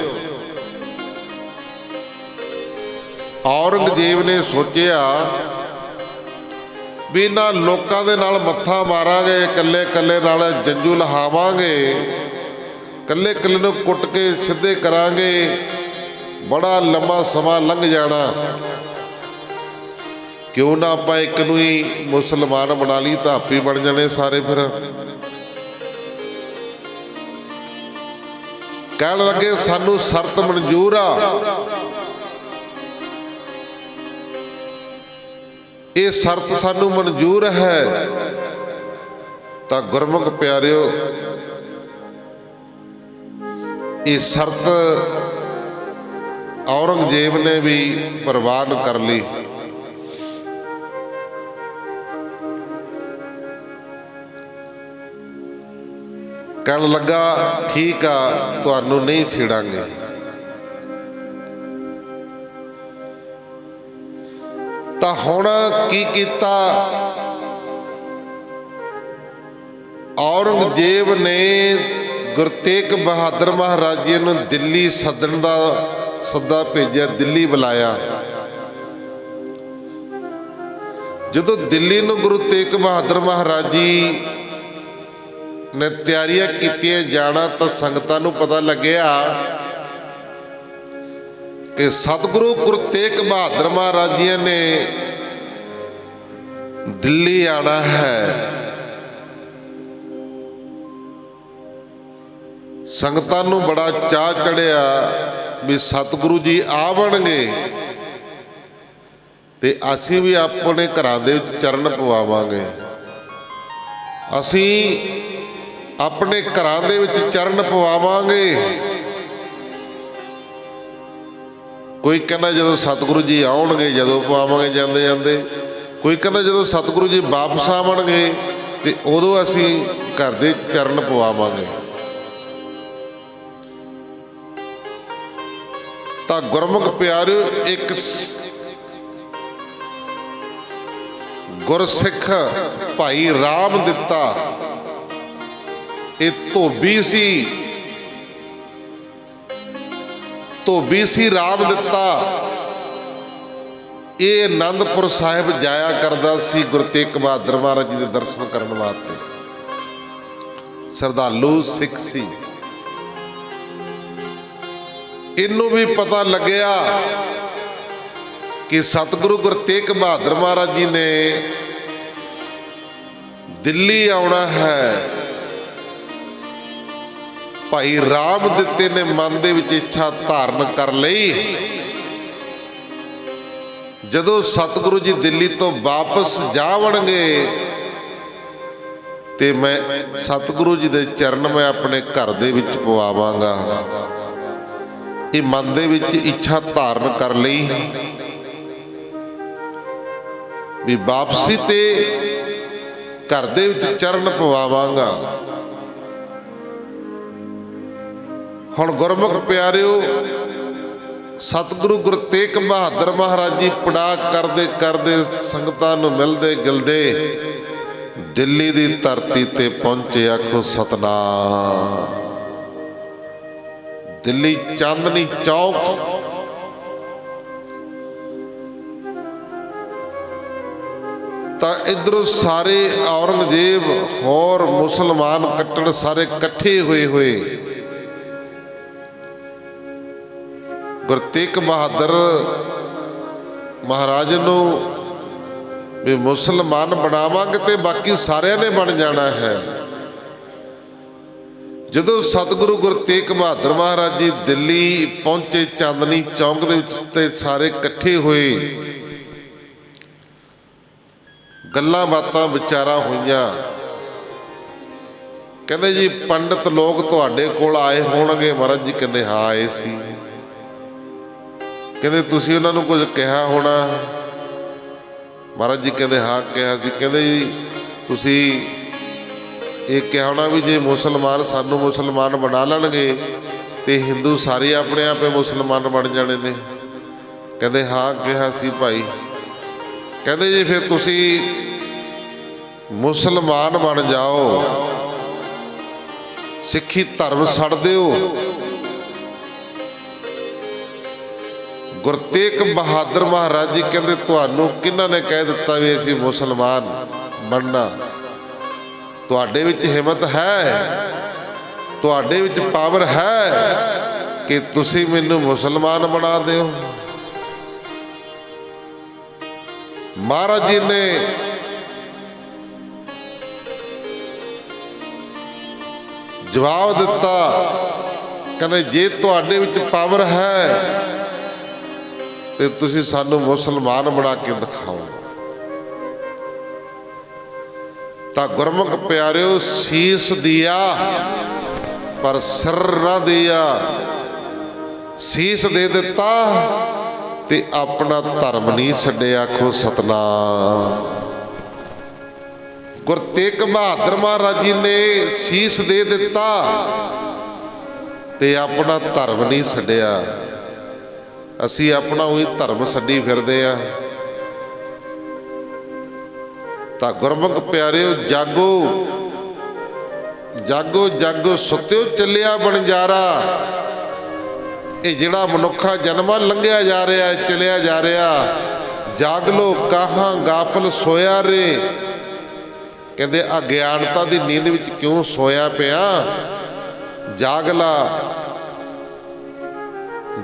औरंगजेब ने सोचिया भी इन्हां लोकां दे नाल मत्था मारांगे, कल्ले कल्ले नाल जंजू लहावांगे, कल्ले कल्ले नूं कुट के सिद्धे करांगे, बड़ा लंबा समा लंघ जाना। क्यों ना आपां एक नूं ही मुसलमान बना ली, तां आपी बन जाने सारे। फिर कहण लगे सानू शर्त मंजूर आ, ये शर्त सानू मंजूर है। तां गुरमुख प्यारिओ, ये शर्त औरंगजेब ने भी प्रवान कर ली। कहन लगा ठीक आ, तुहानू नहीं छेड़ांगे। तां हुण की कीता, औरंगजेब ने गुरु तेग बहादुर महाराज जी नूं दिल्ली सदन दा सद्दा भेजिया, दिल्ली बुलाया। जदों दिल्ली नूं गुरु तेग बहादुर महाराज जी ने तैयारियां कीतियां जाना, तो संगतां नूं पता लग्या कि सतगुरु गुरु तेग बहादुर महाराज जी ने दिल्ली आना है। संगतां नूं बड़ा चाह चढ़िया भी सतगुरु जी आवणगे ते असीं भी अपने घरां दे विच चरण पवावांगे, असीं अपने घरां दे विच चरण पवावांगे। कोई कहना जदों सतगुरु जी आउणगे जदों पवावांगे जांदे जांदे, कोई कहना जदों सतगुरु जी वापस आवणगे ते उदों असीं घर दे चरण पवावांगे। तां गुरमुख प्यारिओ, एक गुरसिख भाई राम दिता, ये धोबी सी राम दिता। ये आनंदपुर साहिब जाया करदा सी गुरु तेग बहादुर महाराज जी के दर्शन करने वास्ते। श्रद्धालु सिख सी। इनू भी पता लग्या कि सतगुरु गुरु तेग बहादुर महाराज जी ने दिल्ली आना है। भाई राम दिते ने मन दे विच इच्छा धारण कर लई। जदों सतगुरु जी दिल्ली तो वापस जावणगे ते मैं सतगुरु जी दे चरण मैं अपने घर दे विच पवावांगा। ये मन दे विच इच्छा धारण कर लई भी वापसी ते घर दे विच चरण पवावांगा। हुण गुरमुख प्यारिओ, सतगुरु गुरु तेग बहादुर महाराज जी पड़ा करदे करदे संगतां नूं मिलदे गिलदे दिल्ली दी धरती ते पहुंचे। आखो सतनाम। दिल्ली चांदनी चौक तां इधरों सारे औरंगजेब होर मुसलमान कट्टड़ सारे कट्ठे हुए ਗੁਰੂ ਤੇਗ ਬਹਾਦਰ ਮਹਾਰਾਜ ਨੂੰ ਵੀ ਮੁਸਲਮਾਨ ਬਣਾਵਾਂਗੇ ਤੇ ਬਾਕੀ ਸਾਰਿਆਂ ਨੇ ਬਣ ਜਾਣਾ ਹੈ। ਜਦੋਂ ਸਤਿਗੁਰੂ ਗੁਰੂ ਤੇਗ ਬਹਾਦਰ ਮਹਾਰਾਜ ਜੀ ਦਿੱਲੀ ਪਹੁੰਚੇ, ਚਾਂਦਨੀ ਚੌਂਕ ਦੇ ਵਿੱਚ ਤੇ ਸਾਰੇ ਇਕੱਠੇ ਹੋਏ, ਗੱਲਾਂ ਬਾਤਾਂ ਵਿਚਾਰਾਂ ਹੋਈਆਂ। ਕਹਿੰਦੇ ਜੀ ਪੰਡਤ ਲੋਕ ਤੁਹਾਡੇ ਕੋਲ ਆਏ ਹੋਣਗੇ। ਮਹਾਰਾਜ ਜੀ ਕਹਿੰਦੇ ਹਾਂ ਆਏ ਸੀ। ਕਹਿੰਦੇ ਤੁਸੀਂ ਉਹਨਾਂ ਨੂੰ ਕੁਝ ਕਿਹਾ ਹੋਣਾ। ਮਹਾਰਾਜ ਜੀ ਕਹਿੰਦੇ ਹਾਂ ਕਿਹਾ ਸੀ। ਕਹਿੰਦੇ ਜੀ ਤੁਸੀਂ ਇਹ ਕਿਹਾ ਹੋਣਾ ਵੀ ਜੇ ਮੁਸਲਮਾਨ ਸਾਨੂੰ ਮੁਸਲਮਾਨ ਬਣਾ ਲੈਣਗੇ ਤੇ ਹਿੰਦੂ ਸਾਰੇ ਆਪਣੇ ਆਪੇ ਮੁਸਲਮਾਨ ਬਣ ਜਾਣੇ ਨੇ। ਕਹਿੰਦੇ ਹਾਂ ਕਿਹਾ ਸੀ ਭਾਈ। ਕਹਿੰਦੇ ਜੀ ਫਿਰ ਤੁਸੀਂ ਮੁਸਲਮਾਨ ਬਣ ਜਾਓ, ਸਿੱਖੀ ਧਰਮ ਛੱਡ ਦਿਓ। ਗੁਰੂ ਤੇਗ ਬਹਾਦਰ ਮਹਾਰਾਜ ਜੀ ਕਹਿੰਦੇ ਤੁਹਾਨੂੰ ਕਿਹਨਾਂ ਨੇ ਕਹਿ ਦਿੱਤਾ ਵੀ ਅਸੀਂ ਮੁਸਲਮਾਨ ਬਣਨਾ? ਤੁਹਾਡੇ ਵਿੱਚ ਹਿੰਮਤ ਹੈ, ਤੁਹਾਡੇ ਵਿੱਚ ਪਾਵਰ ਹੈ ਕਿ ਤੁਸੀਂ ਮੈਨੂੰ ਮੁਸਲਮਾਨ ਬਣਾ ਦਿਓ। ਮਹਾਰਾਜ ਜੀ ਨੇ ਜਵਾਬ ਦਿੱਤਾ, ਕਹਿੰਦੇ ਜੇ ਤੁਹਾਡੇ ਵਿੱਚ ਪਾਵਰ ਹੈ ਤੇ ਤੁਸੀਂ ਸਾਨੂੰ ਮੁਸਲਮਾਨ ਬਣਾ ਕੇ ਦਿਖਾਓ। ਤਾਂ ਗੁਰਮੁਖ ਪਿਆਰਿਓ, ਸੀਸ ਦਿਆ ਪਰ ਸਿਰ ਨਾ ਦਿਆ। ਸੀਸ ਦੇ ਦਿੱਤਾ ਤੇ ਆਪਣਾ ਧਰਮ ਨਹੀਂ ਛੱਡਿਆ। ਆਖੋ ਸਤਿਨਾਮ। ਗੁਰੂ ਤੇਗ ਬਹਾਦਰ ਮਹਾਰਾਜ ਜੀ ਨੇ ਸੀਸ ਦੇ ਦਿੱਤਾ ਤੇ ਆਪਣਾ ਧਰਮ ਨਹੀਂ ਛੱਡਿਆ। ਅਸੀਂ ਆਪਣਾ ਉਹੀ ਧਰਮ ਛੱਡੀ ਫਿਰਦੇ ਆ। ਤਾਂ ਗੁਰਮੁਖ ਪਿਆਰਿਓ, ਜਾਗੋ ਜਾਗੋ ਜਾਗੋ ਸੁੱਤਿਓ, ਚੱਲਿਆ ਬਣਜਾਰਾ। ਇਹ ਜਿਹੜਾ ਮਨੁੱਖਾ ਜਨਮਾਂ ਲੰਘਿਆ ਜਾ ਰਿਹਾ, ਚਲਿਆ ਜਾ ਰਿਹਾ। ਜਾਗ ਲੋ ਕਾਹਾਂ ਗਾਫਲ ਸੋਇਆ ਰੇ। ਕਹਿੰਦੇ ਅਗਿਆਨਤਾ ਦੀ ਨੀਂਦ ਵਿੱਚ ਕਿਉਂ ਸੋਇਆ ਪਿਆ? ਜਾਗ ਲਾ,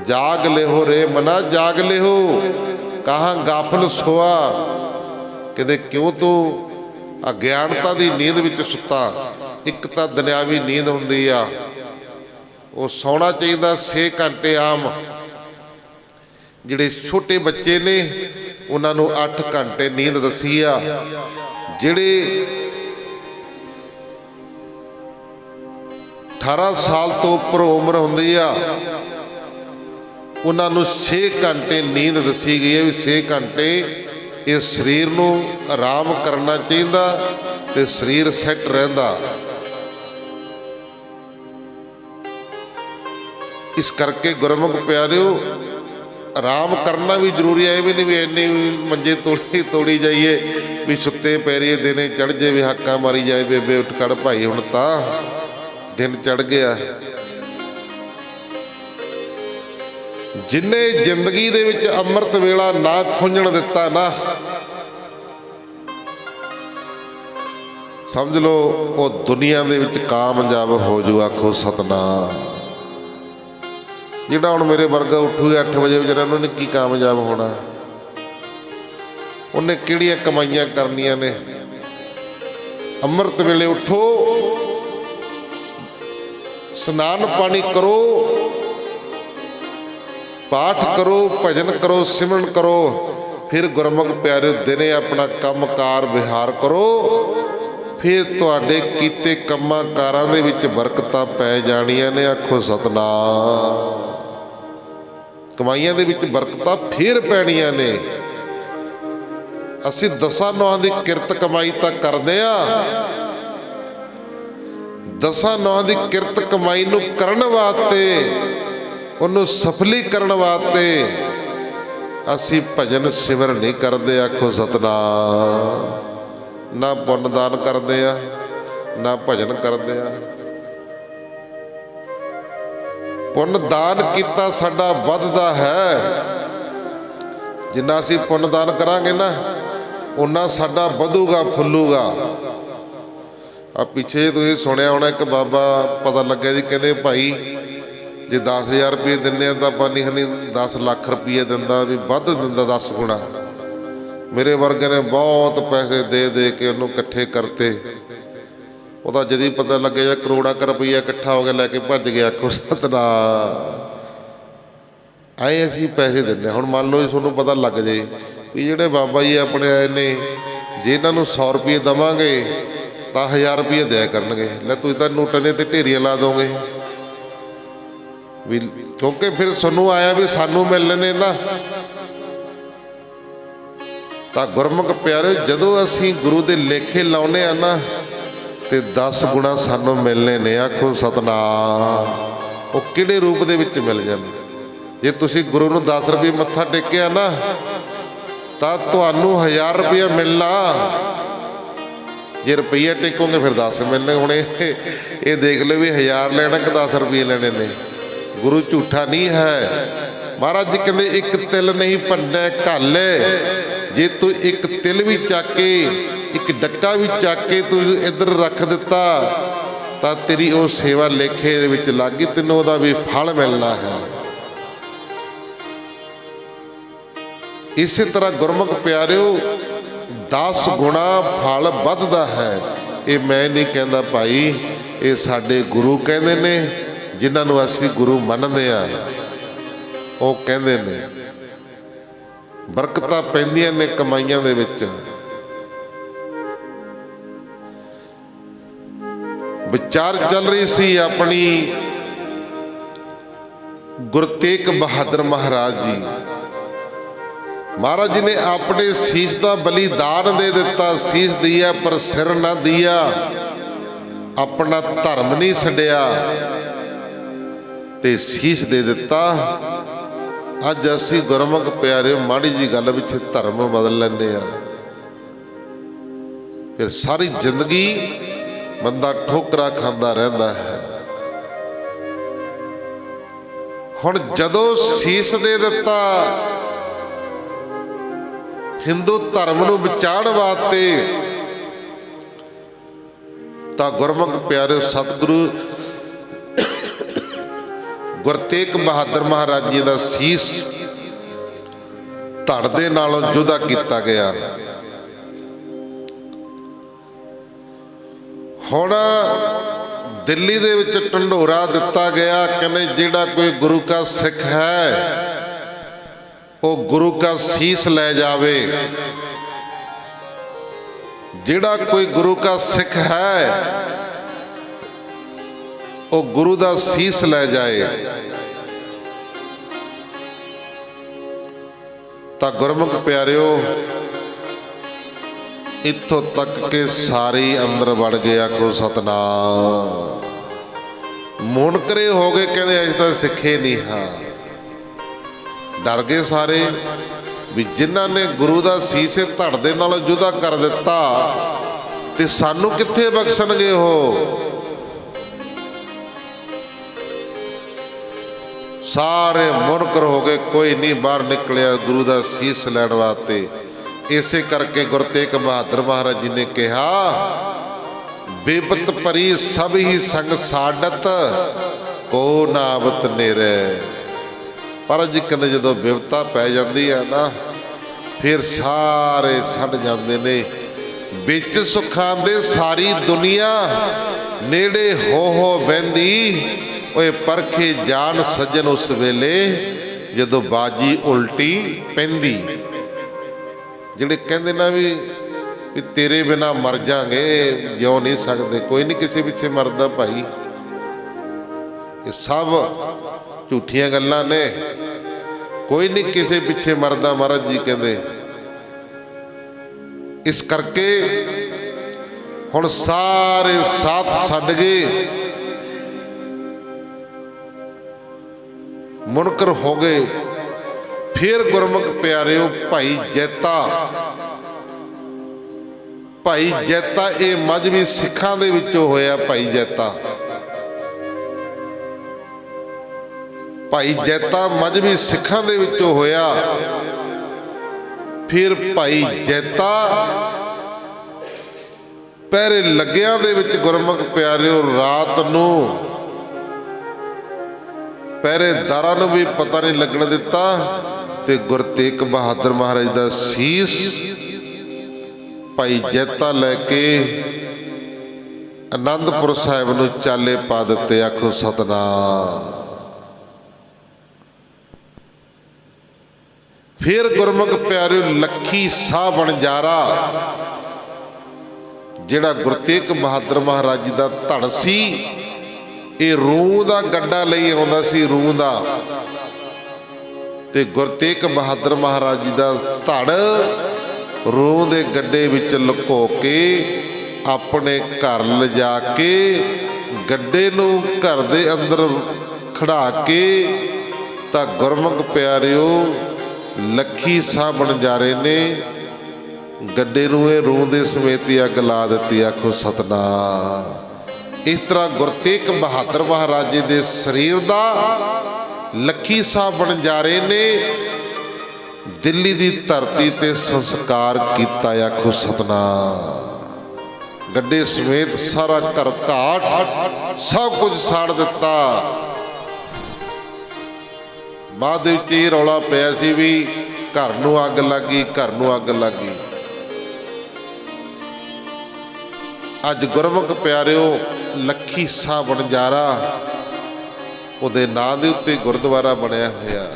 ਜਾਗ ਲਿਓ ਰੇ ਮਨਾ, ਜਾਗ ਲਿਓ ਕਾਹਾਂ ਗਾਫਲ ਸੋਆ। ਕਹਿੰਦੇ ਕਿਉਂ ਤੂੰ ਅਗਿਆਨਤਾ ਦੀ ਨੀਂਦ ਵਿੱਚ ਸੁੱਤਾ? ਇੱਕ ਤਾਂ ਦੁਨਿਆਵੀ ਨੀਂਦ ਹੁੰਦੀ ਆ, ਉਹ ਸੌਣਾ ਚਾਹੀਦਾ 6 ਘੰਟੇ ਆਮ। ਜਿਹੜੇ ਛੋਟੇ ਬੱਚੇ ਨੇ ਉਹਨਾਂ ਨੂੰ 8 ਘੰਟੇ ਨੀਂਦ ਦੱਸੀ ਆ। ਜਿਹੜੇ 18 ਸਾਲ ਤੋਂ ਉੱਪਰ ਉਮਰ ਹੁੰਦੀ ਆ ਉਹਨਾਂ ਨੂੰ 6 ਘੰਟੇ ਨੀਂਦ ਦੱਸੀ ਗਈ ਹੈ ਵੀ 6 ਘੰਟੇ ਇਹ ਸਰੀਰ ਨੂੰ ਆਰਾਮ ਕਰਨਾ ਚਾਹੀਦਾ ਤੇ ਸਰੀਰ ਸੈੱਟ ਰਹਿੰਦਾ। ਇਸ ਕਰਕੇ ਗੁਰਮੁਖ ਪਿਆਰਿਓ, ਆਰਾਮ ਕਰਨਾ ਵੀ ਜ਼ਰੂਰੀ ਹੈ। ਇਹ ਵੀ ਨਹੀਂ ਵੀ ਇੰਨੀ ਮੰਜੇ ਤੋੜੀ ਜਾਈਏ ਵੀ ਸੁੱਤੇ ਪੈਰੀਏ ਦਿਨੇ ਚੜ ਜੇ ਵੀ ਹਾਕਾਂ ਮਾਰੀ ਜਾਏ ਬੇਬੇ ਉੱਠ ਖੜ ਭਾਈ ਹੁਣ ਤਾਂ ਦਿਨ ਚੜ ਗਿਆ। ਜਿੰਨੇ ਜ਼ਿੰਦਗੀ ਦੇ ਵਿੱਚ ਅੰਮ੍ਰਿਤ ਵੇਲਾ ਨਾ ਖੁੰਝਣ ਦਿੱਤਾ ਨਾ, ਸਮਝ ਲਓ ਉਹ ਦੁਨੀਆ ਦੇ ਵਿੱਚ ਕਾਮਯਾਬ ਹੋ ਜੂ। ਆਖੋ ਸਤਿਨਾਮ। ਜਿਹੜਾ ਹੁਣ ਮੇਰੇ ਵਰਗਾ ਉੱਠੂਗਾ 8 ਵਜੇ, ਵਿਚਾਰਾ ਉਹਨੇ ਕੀ ਕਾਮਯਾਬ ਹੋਣਾ? ਉਹਨੇ ਕਿਹੜੀਆਂ ਕਮਾਈਆਂ ਕਰਨੀਆਂ ਨੇ? ਅੰਮ੍ਰਿਤ ਵੇਲੇ ਉੱਠੋ, स्नान पानी करो, पाठ करो, भजन करो, सिमरन करो, फिर गुरमुख प्यारे दिने अपना काम कार विहार करो। फिर तुहाडे कीते कम्मां कारां दे विच बरकतां पै जाणियां ने। आखो सतनाम। कमाइयां दे विच बरकतां फिर पैणियां ने। असीं 10 नौं दी किरत कमाई तां करदे आ, 10 नौं दी किरत कमाई नूं करन वास्ते, उन्हूं सफली करन वास्ते असीं भजन सिमरन नहीं करदे। आखो सतनाम। ना पुन्न दान करदे आ, ना भजन करदे आ। पुन्न दान कीता साडा वधदा है। जिन्ना असीं पुन्न दान करांगे ना उन्ना साडा वधूगा फुल्लूगा। आ पिछे तुसीं सुनिया होना, एक बाबा पता लग्या जी, कहंदे भाई जे 10,000 रुपये दिंने तो ਆਪਾਂ नहीं खनी 10 ਲੱਖ रुपये दिंदा भी ਵੱਧ दिंदा 10 गुणा। मेरे वर्गे ने बहुत पैसे दे दे के उन्होंने इकट्ठे करते, ਉਹਦਾ जद ही पता लगे या करोड़ा का रुपया इकट्ठा हो गया लैके भज गया। आखो सतनाम। आए असीं पैसे दिंदे। हुण मान लो तुहानूं पता लग जाए भी ਜਿਹੜੇ बाबा जी अपने आए ने जे इन्हों 100 रुपये देवांगे तो 1000 रुपये दिया करनगे। लै तुसीं तां नोटां दे ते ढेरियां ला दोगे भी, क्योंकि फिर सानूं आया भी सानूं मिलने ने ना। तो गुरमुख प्यारे जदों असीं गुरु दे लेखे लाउने आ ना तो 10 गुणा सानूं मिलने ने। आखो सतनाम। वो किहड़े रूप दे विच मिल जाण। जे तुसीं गुरु नूं 10 रुपये मत्था टेकिया ना तो तुहानूं 1000 रुपया मिलना। जे रुपया टेकोगे फिर 10 मिलने। हुण ये देख लो भी 1000 लेना कि 10 रुपये लेने ने। गुरु झूठा नहीं है। महाराज जी कहते एक तिल नहीं भन्ने घल। जे तू एक तिल भी चक के एक डक्का भी चक के तू इधर रख दिता तो तेरी वो सेवा लेखे विच लग गई, तैनूं उहदा भी फल मिलना है। इस तरह गुरमुख प्यारिओ 10 गुणा फल वधदा है। ये मैं नहीं कहता भाई, ये साडे गुरु कहते ने जिन्होंने असीं गुरु मनदे आ। वो कहते ने बरकतां पैंदियां ने कमाइयां दे विच। विचार चल रही सी अपनी गुरु तेग बहादुर महाराज जी। महाराज जी ने अपने शीश का बलिदान दे दिता। शीश दिया पर सिर ना दिया, अपना धर्म नहीं छड्डिया ते शीश दे दिता। अज असी गुरमुख प्यारे माड़ी जी गल पिछे धर्म बदल लैंदे आ, फिर सारी जिंदगी बंदा ठोकरा खांदा रहिंदा है। हुण जदों शीश दे दिता हिंदू धर्म नूं बचाउण वास्ते, तां गुरमुख प्यारे सतगुरु गुरु तेग बहादुर महाराज जी का शीश धड़ दे नालों जुदा किया गया। हुण दिल्ली दे विच ढंढोरा दिता गया, कहने जिहड़ा कोई गुरु का सिख है वो गुरु का शीश ले जावे। जिहड़ा कोई गुरु का सिख है वो गुरु का शीश ले जाए। तो गुरमुख प्यारिओ इत्थों तक के सारे अंदर वड़ गया। आखो सतनाम। मुनकरे हो गए, कहते अज तक सिखे नहीं। हाँ, डर गए सारे भी जिन्हां ने गुरु का शीश धड़ दे नालों जुदा कर दिता ते सानू कित्थे बख्शणगे। हो सारे मुनकर हो गए, कोई नहीं बाहर निकलिया गुरु का शीश लैण वास्ते। इसे करके गुरु तेग बहादुर महाराज जी ने कहा बेपत परी सब ही संग साडत को नावत नेरे। पर जी कहते जो बिपता पै जाती है ना फिर सारे सड़ जाते ने। बिच सुखां दे सारी दुनिया नेड़े हो बहंदी। ओए परखे जान सज्जन उस वेले जदों बाजी उल्टी पैंदी। जिहड़े कहंदे ना भी तेरे बिना मर जाएंगे, जिउ नहीं सकते। कोई नहीं किसी पिछे मरदा भाई, ये सब झूठियां गल्लां ने। कोई नहीं किसी पिछे मरदा, महाराज जी कहते। इस करके हुण सारे साथ छड्ड गए, मुनकर हो गए। फिर गुरमुख प्यारिओ भाई जैता, भाई जैता ये मजहबी सिखां दे विचों होया। भाई जैता, भाई जैता मजहबी सिखां दे विचों होया। फिर भाई जैता पहरे लग्गियां दे विच गुरमुख प्यारिओ रात नूं ਪਹਿਰੇਦਾਰਾਂ ਨੂੰ ਵੀ ਪਤਾ ਨਹੀਂ ਲੱਗਣ ਦਿੱਤਾ ਤੇ ਗੁਰੂ ਤੇਗ ਬਹਾਦਰ ਮਹਾਰਾਜ ਦਾ ਸੀਸ ਭਾਈ ਜੈਤਾ ਲੈ ਕੇ ਆਨੰਦਪੁਰ ਸਾਹਿਬ ਨੂੰ ਚਾਲੇ ਪਾ ਦਿੱਤੇ। ਆਖੋ ਸਤਨਾਮ। ਫਿਰ ਗੁਰਮੁਖ ਪਿਆਰਿਓ ਲੱਖੀ ਸਾਹ ਬਣਜਾਰਾ ਜਿਹੜਾ ਗੁਰੂ ਤੇਗ ਬਹਾਦਰ ਮਹਾਰਾਜ ਜੀ ਦਾ ਧੜ ਸੀ, ਇਹ ਰੂਹ ਦਾ ਗੱਡਾ ਲਈ ਆਉਂਦਾ ਸੀ, ਰੂਹ ਦਾ। ਤੇ ਗੁਰੂ ਤੇਗ ਬਹਾਦਰ ਮਹਾਰਾਜ ਜੀ ਦਾ ਧੜ ਰੂਹ ਦੇ ਗੱਡੇ ਵਿੱਚ ਲੁਕੋ ਕੇ ਆਪਣੇ ਘਰ ਲਿਜਾ ਕੇ ਗੱਡੇ ਨੂੰ ਘਰ ਦੇ ਅੰਦਰ ਖੜਾ ਕੇ ਤਾਂ ਗੁਰਮੁਖ ਪਿਆਰਿਓ ਲੱਖੀ ਸਾਹ ਬਣਜਾਰੇ ਨੇ ਗੱਡੇ ਨੂੰ ਇਹ ਰੂਹ ਦੇ ਸਮੇਤ ਹੀ ਅੱਗ ਲਾ ਦਿੱਤੀ। ਆਖੋ ਸਤਨਾਮ। ਇਸ ਤਰ੍ਹਾਂ ਗੁਰੂ ਤੇਗ ਬਹਾਦਰ ਮਹਾਰਾਜ ਜੀ ਦੇ ਸਰੀਰ ਦਾ ਲੱਖੀ ਸਾਹ ਬਣਜਾਰੇ ਨੇ ਦਿੱਲੀ ਦੀ ਧਰਤੀ ਤੇ ਸੰਸਕਾਰ ਕੀਤਾ। ਆਖੋ ਸਤਨਾਮ। ਗੱਡੇ ਸਮੇਤ ਸਾਰਾ ਘਰ ਘਾਟ ਸਭ ਕੁਝ ਸਾੜ ਦਿੱਤਾ। ਬਾਅਦ ਵਿੱਚ ਇਹ ਰੌਲਾ ਪਿਆ ਸੀ ਵੀ ਘਰ ਨੂੰ ਅੱਗ ਲੱਗ ਗਈ, ਘਰ ਨੂੰ ਅੱਗ ਲੱਗ ਗਈ। ਅੱਜ ਗੁਰਮੁਖ ਪਿਆਰਿਓ ਲੱਖੀ ਸਾਹ ਬਣਜਾਰਾ ਉਹਦੇ ਨਾਂ ਦੇ ਉੱਤੇ ਗੁਰਦੁਆਰਾ ਬਣਿਆ ਹੋਇਆ।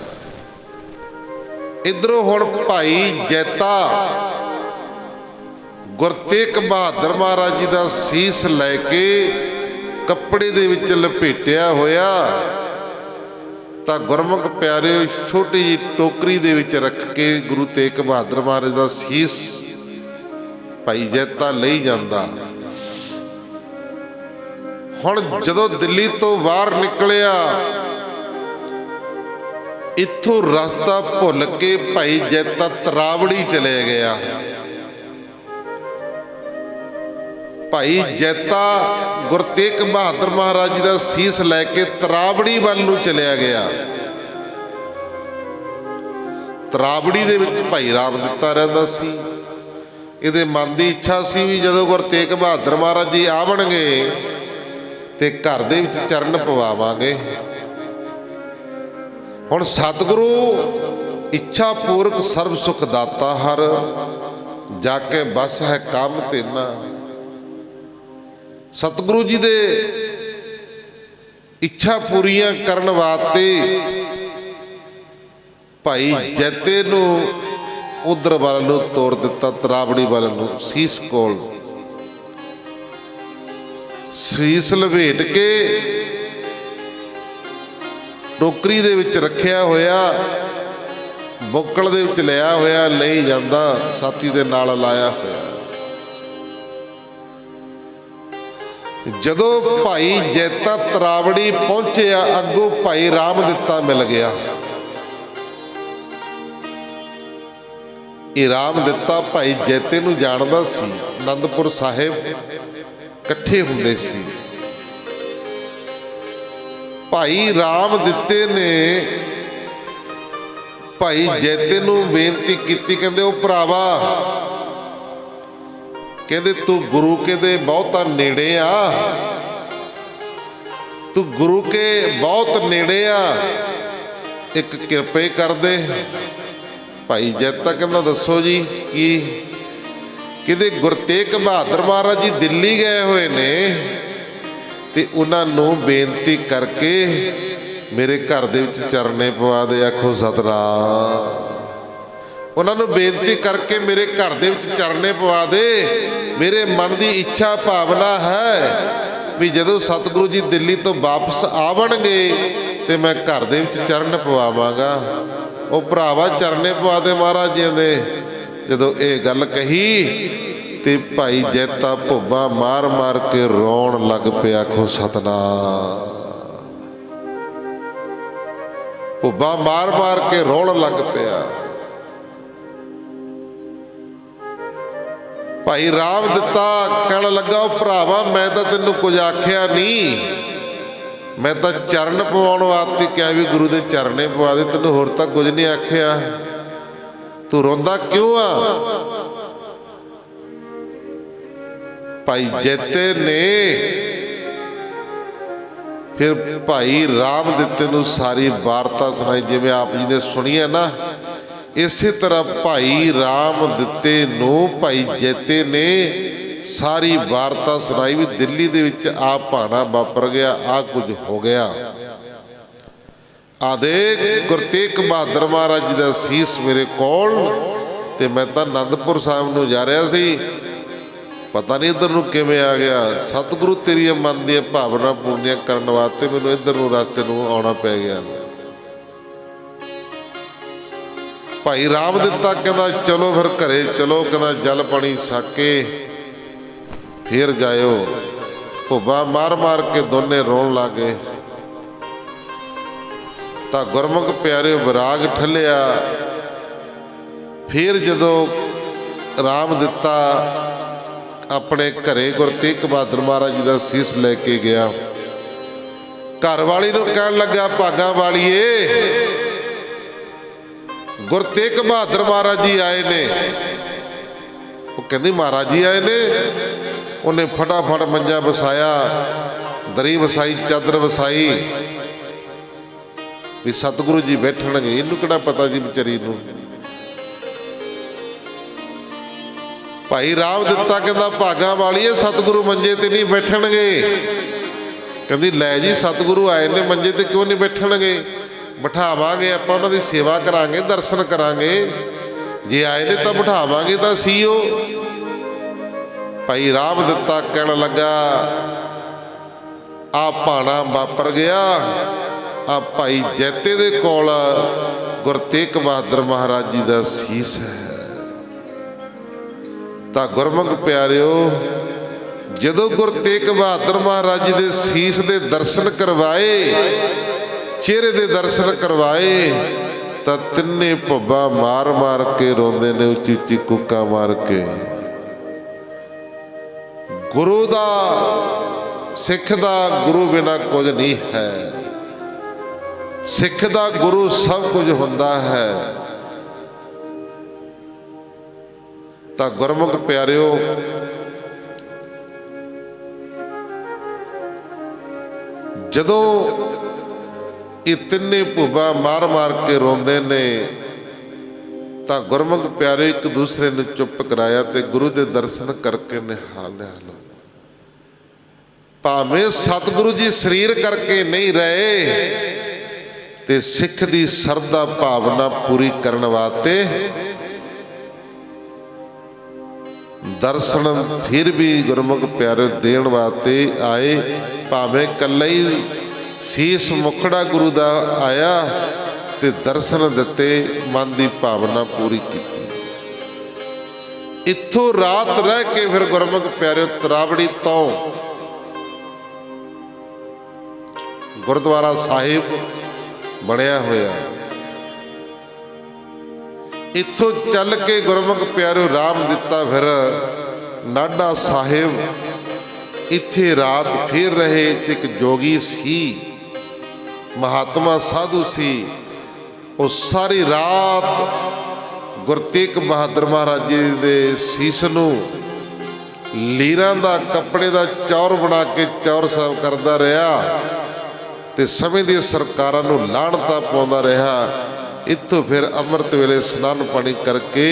ਇਧਰੋਂ ਹੁਣ ਭਾਈ ਜੈਤਾ ਗੁਰੂ ਤੇਗ ਬਹਾਦਰ ਮਹਾਰਾਜ ਜੀ ਦਾ ਸੀਸ ਲੈ ਕੇ ਕੱਪੜੇ ਦੇ ਵਿੱਚ ਲਪੇਟਿਆ ਹੋਇਆ ਤਾਂ ਗੁਰਮੁਖ ਪਿਆਰਿਓ ਛੋਟੀ ਜਿਹੀ ਟੋਕਰੀ ਦੇ ਵਿੱਚ ਰੱਖ ਕੇ ਗੁਰੂ ਤੇਗ ਬਹਾਦਰ ਮਹਾਰਾਜ ਦਾ ਸੀਸ ਭਾਈ ਜੈਤਾ ਲਈ ਜਾਂਦਾ। ਹੁਣ ਜਦੋਂ ਦਿੱਲੀ ਤੋਂ ਬਾਹਰ ਨਿਕਲਿਆ, ਇੱਥੋਂ ਰਸਤਾ ਭੁੱਲ ਕੇ ਭਾਈ ਜੈਤਾ ਤਰਾਵੜੀ ਚਲੇ ਗਿਆ। ਭਾਈ ਜੈਤਾ ਗੁਰੂ ਤੇਗ ਬਹਾਦਰ ਮਹਾਰਾਜ ਜੀ ਦਾ ਸੀਸ ਲੈ ਕੇ ਤਰਾਵੜੀ ਵੱਲ ਨੂੰ ਚਲਿਆ ਗਿਆ। ਤਰਾਵੜੀ ਦੇ ਵਿੱਚ ਭਾਈ ਰਾਮ ਦਿੱਤਾ ਰਹਿੰਦਾ ਸੀ। ਇਹਦੇ ਮਨ ਦੀ ਇੱਛਾ ਸੀ ਵੀ ਜਦੋਂ ਗੁਰੂ ਤੇਗ ਬਹਾਦਰ ਮਹਾਰਾਜ ਜੀ ਆਵਣਗੇ ਤੇ ਘਰ ਦੇ ਵਿੱਚ ਚਰਨ ਪਵਾਵਾਂਗੇ। ਹੁਣ ਸਤਿਗੁਰੂ ਇੱਛਾ ਪੂਰਕ ਸਰਬ ਸੁਖ ਦਾਤਾ ਹਰ, ਜਾ ਕੇ ਬਸ ਹੈ ਕੰਮ ਤੇਨਾ। ਸਤਿਗੁਰੂ ਜੀ ਦੇ ਇੱਛਾ ਪੂਰੀਆਂ ਕਰਨ ਵਾਸਤੇ ਭਾਈ ਜੈਤੇ ਨੂੰ ਉਧਰ ਵੱਲ ਨੂੰ ਤੋਰ ਦਿੱਤਾ, ਤਰਾਵੜੀ ਵੱਲ ਨੂੰ, ਸੀਸ ਕੋਲ। ਸੀਸ ਲਵੇਟ ਕੇ ਟੋਕਰੀ ਦੇ ਵਿੱਚ ਰੱਖਿਆ ਹੋਇਆ, ਬੁੱਕਲ ਦੇ ਵਿੱਚ ਲਿਆ ਹੋਇਆ, ਲਈ ਜਾਂਦਾ, ਸਾਥੀ ਦੇ ਨਾਲ ਲਾਇਆ ਹੋਇਆ। ਜਦੋਂ ਭਾਈ ਜੈਤਾ ਤਰਾਵੜੀ ਪਹੁੰਚਿਆ, ਅੱਗੋਂ ਭਾਈ ਰਾਮ ਦਿੱਤਾ ਮਿਲ ਗਿਆ। ਇਹ ਰਾਮ ਦਿੱਤਾ ਭਾਈ ਜੈਤੇ ਨੂੰ ਜਾਣਦਾ ਸੀ, ਆਨੰਦਪੁਰ ਸਾਹਿਬ ਇਕੱਠੇ ਹੁੰਦੇ ਸੀ। ਭਾਈ ਰਾਮ ਦਿੱਤੇ ਨੇ ਭਾਈ ਜੈਤੇ ਨੂੰ ਬੇਨਤੀ ਕੀਤੀ, ਕਹਿੰਦੇ ਉਹ ਭਰਾਵਾ, ਕਹਿੰਦੇ ਤੂੰ ਗੁਰੂ ਕੇ ਦੇ ਬਹੁਤਾ ਨੇੜੇ ਆ, ਤੂੰ ਗੁਰੂ ਕੇ ਬਹੁਤ ਨੇੜੇ ਆ, ਇੱਕ ਕਿਰਪੇ ਕਰ ਦੇ। ਭਾਈ ਜੈਤਾ ਕਹਿੰਦਾ ਦੱਸੋ ਜੀ ਕੀ? ਕਿਤੇ ਗੁਰੂ ਤੇਗ ਬਹਾਦਰ ਮਹਾਰਾਜ ਜੀ ਦਿੱਲੀ ਗਏ ਹੋਏ ਨੇ ਤੇ ਉਹਨਾਂ ਨੂੰ ਬੇਨਤੀ ਕਰਕੇ ਮੇਰੇ ਘਰ ਦੇ ਵਿੱਚ ਚਰਨੇ ਪਵਾ ਦੇ। ਆਖੋ ਸਤਿਨਾਮ। ਉਹਨਾਂ ਨੂੰ ਬੇਨਤੀ ਕਰਕੇ ਮੇਰੇ ਘਰ ਦੇ ਵਿੱਚ ਚਰਨੇ ਪਵਾ ਦੇ। ਮੇਰੇ ਮਨ ਦੀ ਇੱਛਾ ਭਾਵਨਾ ਹੈ ਵੀ ਜਦੋਂ ਸਤਿਗੁਰੂ ਜੀ ਦਿੱਲੀ ਤੋਂ ਵਾਪਸ ਆਵਣਗੇ ਤੇ ਮੈਂ ਘਰ ਦੇ ਵਿੱਚ ਚਰਨ ਪਵਾਵਾਂਗਾ। ਉਹ ਭਰਾਵਾ ਚਰਨੇ ਪਵਾ ਦੇ ਮਹਾਰਾਜ ਜੀ ਦੇ। ਜਦੋਂ ਇਹ ਗੱਲ ਕਹੀ ਤੇ ਭਾਈ ਜੈਤਾ ਭੁੱਬਾ ਮਾਰ ਮਾਰ ਕੇ ਰੋਣ ਲੱਗ ਪਿਆ। ਆਖੋ ਸਤਿਨਾਮ। ਭੁੱਬਾ ਮਾਰ ਮਾਰ ਕੇ ਰੋਣ ਲੱਗ ਪਿਆ। ਭਾਈ ਰਾਮ ਦਿੱਤਾ ਕਹਿਣ ਲੱਗਾ, ਉਹ ਭਰਾਵਾ ਮੈਂ ਤਾਂ ਤੈਨੂੰ ਕੁਝ ਆਖਿਆ ਨਹੀਂ, ਮੈਂ ਤਾਂ ਚਰਨ ਪਵਾਉਣ ਵਾਸਤੇ ਕਿਹਾ ਵੀ ਗੁਰੂ ਦੇ ਚਰਨੇ ਪਵਾ ਦੇ, ਤੈਨੂੰ ਹੋਰ ਤਾਂ ਕੁਝ ਨਹੀਂ ਆਖਿਆ। ਤੂੰ ਰੋਂਦਾ ਕਿਉਂ ਆ? ਭਾਈ ਜੈਤੇ ਨੇ फिर भाई राम दित्ते नूं सारी वारता सुनाई, जिवें आप जी ने सुनी है ना, इसे तरह भाई राम दित्ते नूं भाई जैते ने सारी वारता सुनाई भी दिल्ली दे विच आ भाना वापर गया, आ कुछ हो गया। आदे गुरु तेग बहादुर महाराज जी का सीस मेरे कोल ते मैं तो आनंदपुर साहिब नूं जा रहा सी, पता नहीं इधर नूं किवें आ गया। सतगुरु तेरिया मन दी भावना पूर्णियां करने वास्ते मैनूं इधर नूं रास्ते नूं आउणा पै गया। भाई राम दित्ता कहंदा चलो फिर घरे चलो, कहंदा जल पानी छक के फिर जायो। भुब्बा मार मार के दोने रोण लग गए। तां गुरमुख प्यारे विराग ठलिया। फिर जदों राम दित्ता अपने घरे गुरु तेग बहादुर महाराज जी का सीस लैके गया, घर वाली नूं कहण लगा भागा वालीए गुरु तेग बहादुर महाराज जी आए ने। वो कहंदी महाराज जी आए ने। उन्हें फटाफट मंजा वसाया, दरी वसाई, चादर वसाई भी सतगुरु जी बैठणगे। इनू किहड़ा पता जी विचारी नूं। भाई राम दित्ता कहंदा भागा वालीए सतगुरु मंजे ते नहीं बैठणगे। कहंदी लै जी सतगुरु आए ने मंजे ते क्यों नहीं बैठणगे, बिठावांगे आपां उन्हां दी सेवा करांगे, दर्शन करांगे, जे आए ने तां बिठावांगे तां सीओ। भाई राम दित्ता कहण लगा आ भाना वापर गया, आ भाई जैते दे कोल गुरु तेग बहादुर महाराज जी का सीस है। तां गुरमुख प्यारिओ जदों गुरु तेग बहादुर महाराज जी के सीस के दर्शन करवाए, चेहरे के दर्शन करवाए, तां तिन्ने भुब्बा मार मार के रोंदे ने, उची उची कूका मार के। गुरु दा सिख दा गुरु बिना कुछ नहीं है, सिख दा गुरु सब कुछ हुंदा है। तां गुरमुख प्यारिओ जदों ये तिन्ने भुब्बा मार मार के रोंदे ने, तां गुरमुख प्यारे एक दूसरे ने चुप कराया ते गुरु के दर्शन करके निहाल लो। भावें सतगुरु जी शरीर करके नहीं रहे ते सिख दी सरदा भावना पूरी करने वास्ते दर्शन फिर भी गुरमुख प्यारे देण वास्ते आए। भावें कल्ला ही सीस मुखड़ा गुरु दा आया ते दर्शन दिते, मन की भावना पूरी की। इत्थों रात रह के फिर गुरमुख प्यारे तरावड़ी तो गुरुद्वारा साहिब बनया होया। इत्थों चल के गुरमुख प्यारे राम दित्ता फिर नाडा साहिब, इत्थे रात फिर रहे। एक जोगी सी, महात्मा साधु सी, वो सारी रात गुरु तेग बहादुर महाराज जी दे सीस नूं लीरां दा कपड़े दा चौर बना के चौर साहब करदा रहा ते समय दी सरकारां नूं लाहणतां पाउंदा रहा। इत्थों फिर अमृत वेले स्नान पानी करके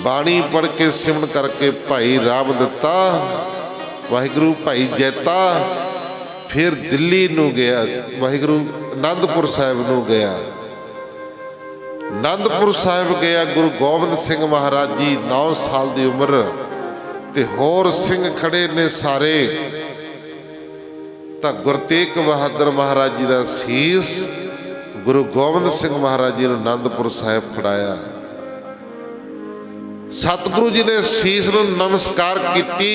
बाणी पढ़ के सिमरन करके भाई राम दित्ता वाहिगुरू भाई जैता फिर दिल्ली नूं गया, वाहिगुरू आनंदपुर साहिब नूं गया। आनंदपुर साहिब गया, गुरु गोबिंद सिंह महाराज जी 9 साल की उम्र ते होर सिंह खड़े ने सारे। तां गुरु तेग बहादुर महाराज जी का सीस गुरु गोबिंद सिंह महाराज जी ने आनंदपुर साहिब फड़ाया। सतगुरु जी ने सीस नूं नमस्कार की,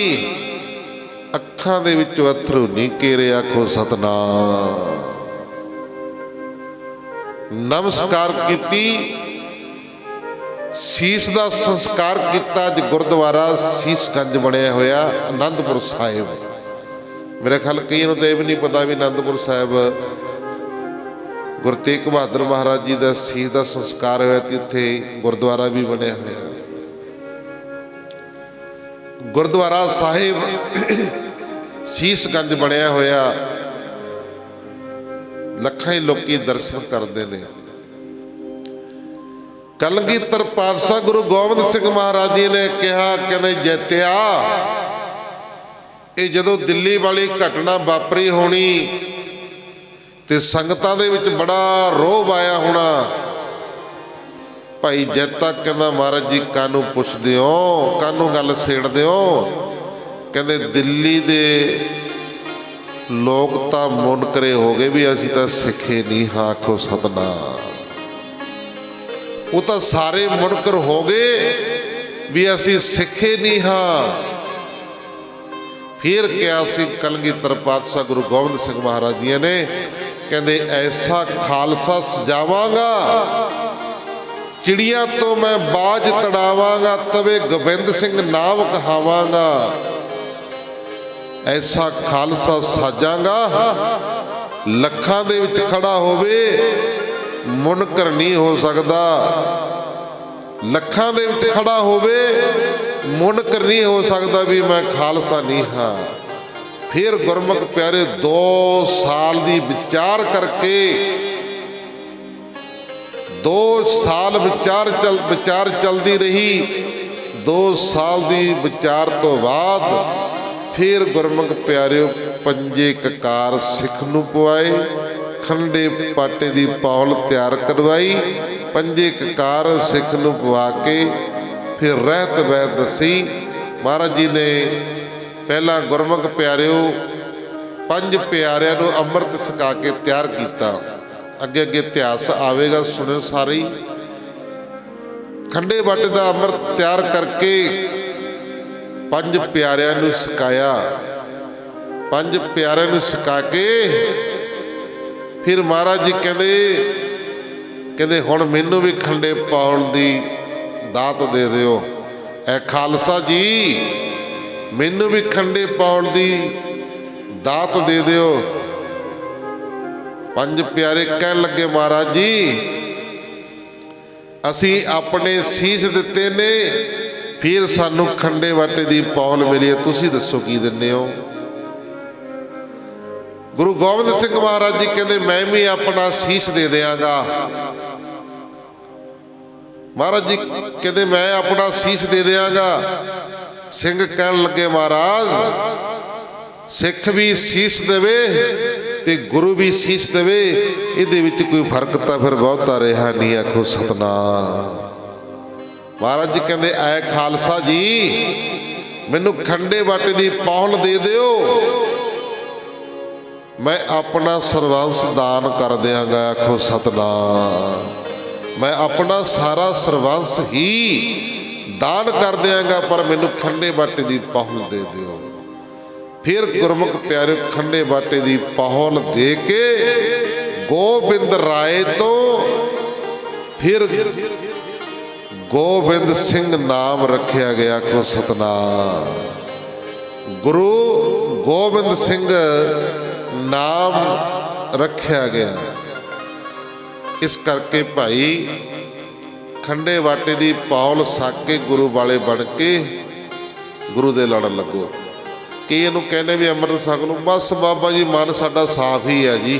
अखां दे विचों अथरू नहीं घेरे, आखो सतनाम। नमस्कार की, सीस का संस्कार किया। अज गुरुद्वारा सीसगंज बनया होया आनंदपुर साहिब। मेरे ख्याल कई तो यह भी नहीं पता भी आनंदपुर साहिब गुरु तेग बहादुर महाराज जी का सीस का संस्कार होया ते इत्थे गुरुद्वारा भी बनया होया। गुरुद्वारा साहिब सीसगंज बनया होया ਲੱਖਾਂ ਹੀ ਲੋਕੀ ਦਰਸ਼ਨ ਕਰਦੇ ਨੇ। ਕਲਗੀਧਰ ਪਾਤਸ਼ਾਹ ਗੁਰੂ ਗੋਬਿੰਦ ਸਿੰਘ ਮਹਾਰਾਜ ਜੀ ਨੇ ਕਿਹਾ, ਕਹਿੰਦੇ ਜੈਤਿਆ, ਇਹ ਜਦੋਂ ਦਿੱਲੀ ਵਾਲੀ ਘਟਨਾ ਵਾਪਰੀ ਹੋਣੀ ਤੇ ਸੰਗਤਾਂ ਦੇ ਵਿੱਚ ਬੜਾ ਰੋਹ ਆਇਆ ਹੋਣਾ। ਭਾਈ ਜੈਤਾ ਕਹਿੰਦਾ ਮਹਾਰਾਜ ਜੀ ਕਾਹਨੂੰ ਪੁੱਛਦੇ ਹੋ, ਕਾਹਨੂੰ ਗੱਲ ਛੇੜਦੇ ਹੋ? ਕਹਿੰਦੇ ਦਿੱਲੀ ਦੇ ਲੋਕ ਤਾਂ ਮੁਨਕਰੇ ਹੋ ਗਏ ਵੀ ਅਸੀਂ ਤਾਂ ਸਿੱਖੇ ਨਹੀਂ ਹਾਂ। ਆਖੋ ਸਤਨਾਮ। ਉਹ ਤਾਂ ਸਾਰੇ ਮੁਨਕਰ ਹੋ ਗਏ ਵੀ ਅਸੀਂ ਸਿੱਖੇ ਨਹੀਂ ਹਾਂ। ਫਿਰ ਕਿਹਾ ਸੀ ਕਲਗੀਧਰ ਪਾਤਸ਼ਾਹ ਗੁਰੂ ਗੋਬਿੰਦ ਸਿੰਘ ਮਹਾਰਾਜ ਜੀ ਨੇ, ਕਹਿੰਦੇ ਐਸਾ ਖਾਲਸਾ ਸਜਾਵਾਂਗਾ, ਚਿੜੀਆਂ ਤੋਂ ਮੈਂ ਬਾਜ ਤੜਾਵਾਂਗਾ, ਤਵੇ ਗੋਬਿੰਦ ਸਿੰਘ ਨਾਮ ਕਹਾਵਾਂਗਾ। ਐਸਾ ਖਾਲਸਾ ਸਾਜਾਂਗਾ, ਲੱਖਾਂ ਦੇ ਵਿੱਚ ਖੜਾ ਹੋਵੇ, ਮੁਨਕਰ ਨਹੀਂ ਹੋ ਸਕਦਾ। ਲੱਖਾਂ ਦੇ ਵਿੱਚ ਖੜਾ ਹੋਵੇ, ਮੁਨਕਰ ਨਹੀਂ ਹੋ ਸਕਦਾ ਵੀ ਮੈਂ ਖਾਲਸਾ ਨਹੀਂ ਹਾਂ। ਫਿਰ ਗੁਰਮੁਖ ਪਿਆਰੇ 2 ਸਾਲ ਦੀ ਵਿਚਾਰ ਕਰਕੇ, 2 ਸਾਲ ਵਿਚਾਰ ਚਲਦੀ ਰਹੀ। 2 ਸਾਲ ਦੀ ਵਿਚਾਰ ਤੋਂ ਬਾਅਦ ਫਿਰ ਗੁਰਮੁਖ ਪਿਆਰਿਓ 5 ਕਕਾਰ ਸਿੱਖ ਨੂੰ ਪਵਾਏ, ਖੰਡੇ ਪਾਟੇ ਦੀ ਪੌਲ ਤਿਆਰ ਕਰਵਾਈ। 5 ਕਕਾਰ ਸਿੱਖ ਨੂੰ ਪਵਾ ਕੇ ਫਿਰ ਰਹਿਤ ਵੈਤ ਦੱਸੀ। ਮਹਾਰਾਜ ਜੀ ਨੇ ਪਹਿਲਾਂ ਗੁਰਮੁਖ ਪਿਆਰਿਓ 5 ਪਿਆਰਿਆਂ ਨੂੰ ਅੰਮ੍ਰਿਤ ਛਕਾ ਕੇ ਤਿਆਰ ਕੀਤਾ। ਅੱਗੇ ਅੱਗੇ ਇਤਿਹਾਸ ਆਵੇਗਾ, ਸੁਣਿਓ ਸਾਰੇ ਹੀ। ਖੰਡੇ ਬਾਟੇ ਦਾ ਅੰਮ੍ਰਿਤ ਤਿਆਰ ਕਰਕੇ 5 ਪਿਆਰਿਆਂ ਨੂੰ ਛਕਾਇਆ। 5 ਪਿਆਰਿਆਂ ਨੂੰ ਛਕਾ ਕੇ ਫਿਰ ਮਹਾਰਾਜ ਜੀ ਕਹਿੰਦੇ ਹੁਣ ਮੈਨੂੰ ਵੀ ਖੰਡੇ ਪਾਉਣ ਦੀ ਦਾਤ ਦੇ ਦਿਓ। ਐ ਖਾਲਸਾ ਜੀ, ਮੈਨੂੰ ਵੀ ਖੰਡੇ ਪਾਉਣ ਦੀ ਦਾਤ ਦੇ ਦਿਓ। 5 ਪਿਆਰੇ ਕਹਿਣ ਲੱਗੇ, ਮਹਾਰਾਜ ਜੀ ਅਸੀਂ ਆਪਣੇ ਸੀਸ ਦਿੱਤੇ ਨੇ, ਫਿਰ ਸਾਨੂੰ ਖੰਡੇ ਬਾਟੇ ਦੀ ਪੌਲ ਮਿਲੀ ਹੈ, ਤੁਸੀਂ ਦੱਸੋ ਕੀ ਦਿੰਦੇ ਹੋ? ਗੁਰੂ ਗੋਬਿੰਦ ਸਿੰਘ ਮਹਾਰਾਜ ਜੀ ਕਹਿੰਦੇ ਮੈਂ ਵੀ ਆਪਣਾ ਸੀਸ ਦੇ ਦਿਆਂਗਾ। ਮਹਾਰਾਜ ਜੀ ਕਹਿੰਦੇ ਮੈਂ ਆਪਣਾ ਸੀਸ ਦੇ ਦਿਆਂਗਾ। ਸਿੰਘ ਕਹਿਣ ਲੱਗੇ, ਮਹਾਰਾਜ ਸਿੱਖ ਵੀ ਸੀਸ ਦੇਵੇ ਤੇ ਗੁਰੂ ਵੀ ਸੀਸ ਦੇਵੇ, ਇਹਦੇ ਵਿੱਚ ਕੋਈ ਫਰਕ ਤਾਂ ਫਿਰ ਬਹੁਤਾ ਰਿਹਾ ਨਹੀਂ। ਆਖੋ ਸਤਨਾਮ। ਮਹਾਰਾਜ ਜੀ ਕਹਿੰਦੇ ਐ ਖਾਲਸਾ ਜੀ, ਮੈਨੂੰ ਖੰਡੇ ਬਾਟੇ ਦੀ ਪੌਲ ਦੇ ਦਿਓ, ਮੈਂ ਆਪਣਾ ਸਰਬੰਸ ਦਾਨ ਕਰ ਦਿਆਂਗਾ। ਆਖੋ ਸਤਨਾਮ। ਮੈਂ ਆਪਣਾ ਸਾਰਾ ਸਰਬੰਸ ਹੀ ਦਾਨ ਕਰ ਦਿਆਂਗਾ, ਪਰ ਮੈਨੂੰ ਖੰਡੇ ਬਾਟੇ ਦੀ ਪੌਲ ਦੇ ਦਿਓ। ਫਿਰ ਗੁਰਮੁਖ ਪਿਆਰੇ ਖੰਡੇ ਬਾਟੇ ਦੀ ਪੌਲ ਦੇ ਕੇ ਗੋਬਿੰਦ ਰਾਏ ਤੋਂ ਫਿਰ ਗੋਬਿੰਦ ਸਿੰਘ ਨਾਮ ਰੱਖਿਆ ਗਿਆ। ਆਖੋ ਸਤਨਾਮ। ਗੁਰੂ ਗੋਬਿੰਦ ਸਿੰਘ ਨਾਮ ਰੱਖਿਆ ਗਿਆ। ਇਸ ਕਰਕੇ ਭਾਈ ਖੰਡੇ ਬਾਟੇ ਦੀ ਪੌਲ ਛਕ ਕੇ ਗੁਰੂ ਵਾਲੇ ਬਣ ਕੇ ਗੁਰੂ ਦੇ ਲੜ ਲੱਗੋ। ਕੀ ਇਹਨੂੰ ਕਹਿੰਦੇ ਵੀ ਅੰਮ੍ਰਿਤ ਛਕ ਲਓ, ਬਸ ਬਾਬਾ ਜੀ ਮਨ ਸਾਡਾ ਸਾਫ਼ ਹੀ ਹੈ ਜੀ,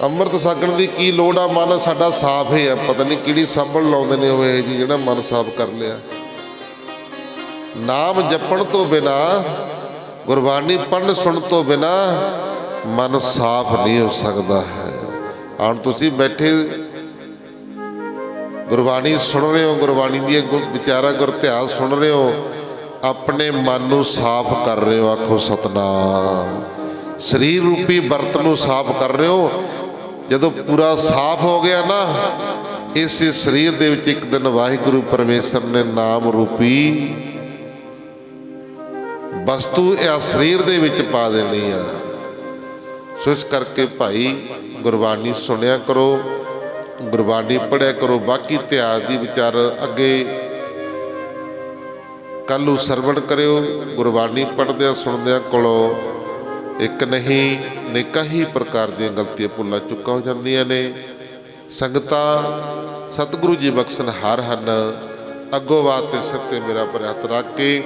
ਅੰਮ੍ਰਿਤ ਛਕਣ ਦੀ ਕੀ ਲੋੜ ਆ, ਮਨ ਸਾਡਾ ਸਾਫ਼ ਹੀ ਹੈ। ਪਤਾ ਨਹੀਂ ਕਿਹੜੀ ਸਾਬਣ ਲਾਉਂਦੇ ਨੇ ਹੋਏ ਜੀ ਜਿਹੜਾ ਮਨ ਸਾਫ਼ ਕਰ ਲਿਆ। ਨਾਮ ਜਪਣ ਤੋਂ ਬਿਨਾ, ਗੁਰਬਾਣੀ ਪੜ੍ਹਨ ਸੁਣ ਤੋਂ ਬਿਨਾ ਮਨ ਸਾਫ਼ ਨਹੀਂ ਹੋ ਸਕਦਾ ਹੈ। ਹੁਣ ਤੁਸੀਂ ਬੈਠੇ ਗੁਰਬਾਣੀ ਸੁਣ ਰਹੇ ਹੋ, ਗੁਰਬਾਣੀ ਦੀਆਂ ਵਿਚਾਰਾਂ ਗੁਰ ਇਤਿਹਾਸ ਸੁਣ ਰਹੇ ਹੋ, ਆਪਣੇ ਮਨ ਨੂੰ ਸਾਫ਼ ਕਰ ਰਹੇ ਹੋ। ਆਖੋ ਸਤਨਾਮ। ਸਰੀਰ ਰੂਪੀ ਬਰਤਨ ਨੂੰ ਸਾਫ਼ ਕਰ ਰਹੇ ਹੋ। ਜਦੋਂ ਪੂਰਾ ਸਾਫ਼ ਹੋ ਗਿਆ ਨਾ, ਇਸੇ ਸਰੀਰ ਦੇ ਵਿੱਚ ਇੱਕ ਦਿਨ ਵਾਹਿਗੁਰੂ ਪਰਮੇਸ਼ਰ ਨੇ ਨਾਮ ਰੂਪੀ ਵਸਤੂ ਇਹ ਸਰੀਰ ਦੇ ਵਿੱਚ ਪਾ ਦੇਣੀ ਆ। ਸੋ ਇਸ ਕਰਕੇ ਭਾਈ ਗੁਰਬਾਣੀ ਸੁਣਿਆ ਕਰੋ, ਗੁਰਬਾਣੀ ਪੜ੍ਹਿਆ ਕਰੋ। ਬਾਕੀ ਇਤਿਹਾਸ ਦੀ ਵਿਚਾਰ ਅੱਗੇ ਕੱਲ੍ਹ ਨੂੰ ਸਰਵਣ ਕਰਿਓ। ਗੁਰਬਾਣੀ ਪੜ੍ਹਦਿਆਂ ਸੁਣਦਿਆਂ ਕੋਲੋਂ ਇੱਕ ਨਹੀਂ ਅਨੇਕਾਂ ਹੀ ਪ੍ਰਕਾਰ ਦੀਆਂ ਗਲਤੀਆਂ ਭੁੱਲਾਂ ਚੁੱਕਾਂ ਹੋ ਜਾਂਦੀਆਂ ਨੇ। ਸੰਗਤਾਂ ਸਤਿਗੁਰੂ ਜੀ ਬਖਸ਼ਣ ਹਾਰ ਹਨ। ਅੱਗੋਂ ਬਾਤ ਤੇ ਸਿਰ ਤੇ ਮੇਰਾ ਭਰਿਆ ਹੱਥ ਰੱਖ ਕੇ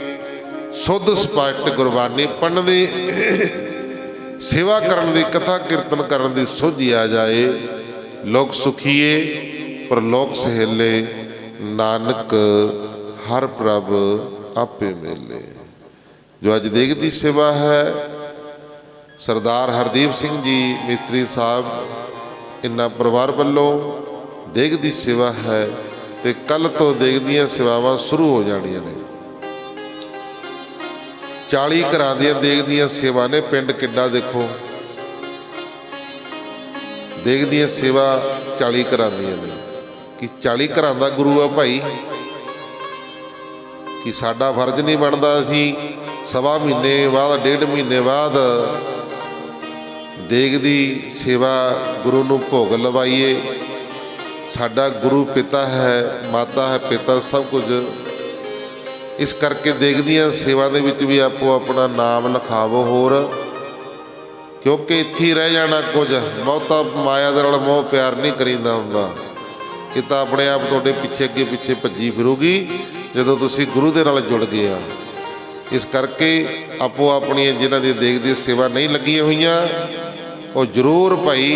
ਸੁੱਧ ਸਪਸ਼ਟ ਗੁਰਬਾਣੀ ਪੜ੍ਹਨ ਦੀ सेवा करन दी, कथा कीर्तन करन दी सोझी आ जाए। लोक सुखीए परलोक सहेले, नानक हर प्रभ आपे मेले। जो अज देग दी सेवा है, सरदार हरदीप सिंह जी मिस्त्री साहब इन्ना परिवार वालों देग दी सेवा है, तो कल तो देग दियां सेवावां शुरू हो जाणियां ने। 40 घरां दियां देग दियां सेवा ने। पिंड किड्डा देखो, देग दियां सेवा 40 घरां दियां ने। कि 40 घरां दा गुरु आ भाई, कि साडा फर्ज नहीं बनता असीं सवा महीने बाद 1.5 महीने बाद देग दी सेवा गुरु नूं भोग लवाइए। साडा गुरु पिता है, माता है, पिता सब कुछ। इस करके देग दियां सेवा दे विच भी आपो अपना नाम लिखावो होर, क्योंकि इत्थे ही रह जाना कुछ। बहुता माया दे नाल मोह प्यार नहीं करीदा हुंदा। ये तो अपने आप तुहाडे पिछे अगे पिछे भज्जी फिरूगी जदों तुसीं गुरु दे नाल जुड़ गए आ। इस करके आपो अपनी जिन्हां दी देग दी सेवा नहीं लगियां होईयां, वो जरूर भाई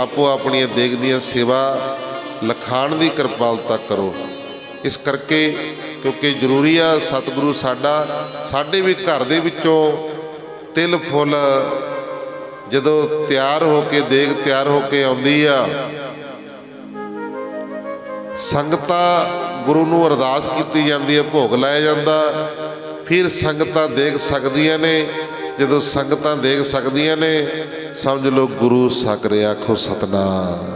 आपो अपनी देग दी सेवा लखाण की कृपालता करो। इस करके क्योंकि जरूरी आ, सतगुरु साडे भी घर दे विचों तिल फुल जदों तैयार होके देग तैयार होके आउंदी आ, संगतां गुरु नूं अरदास कीती जांदी है, भोग लाया जांदा, फिर संगतां देख सकदियां ने। जदों संगतां देख सकदियां ने, समझ लो गुरु साकरे, आखो सतनाम।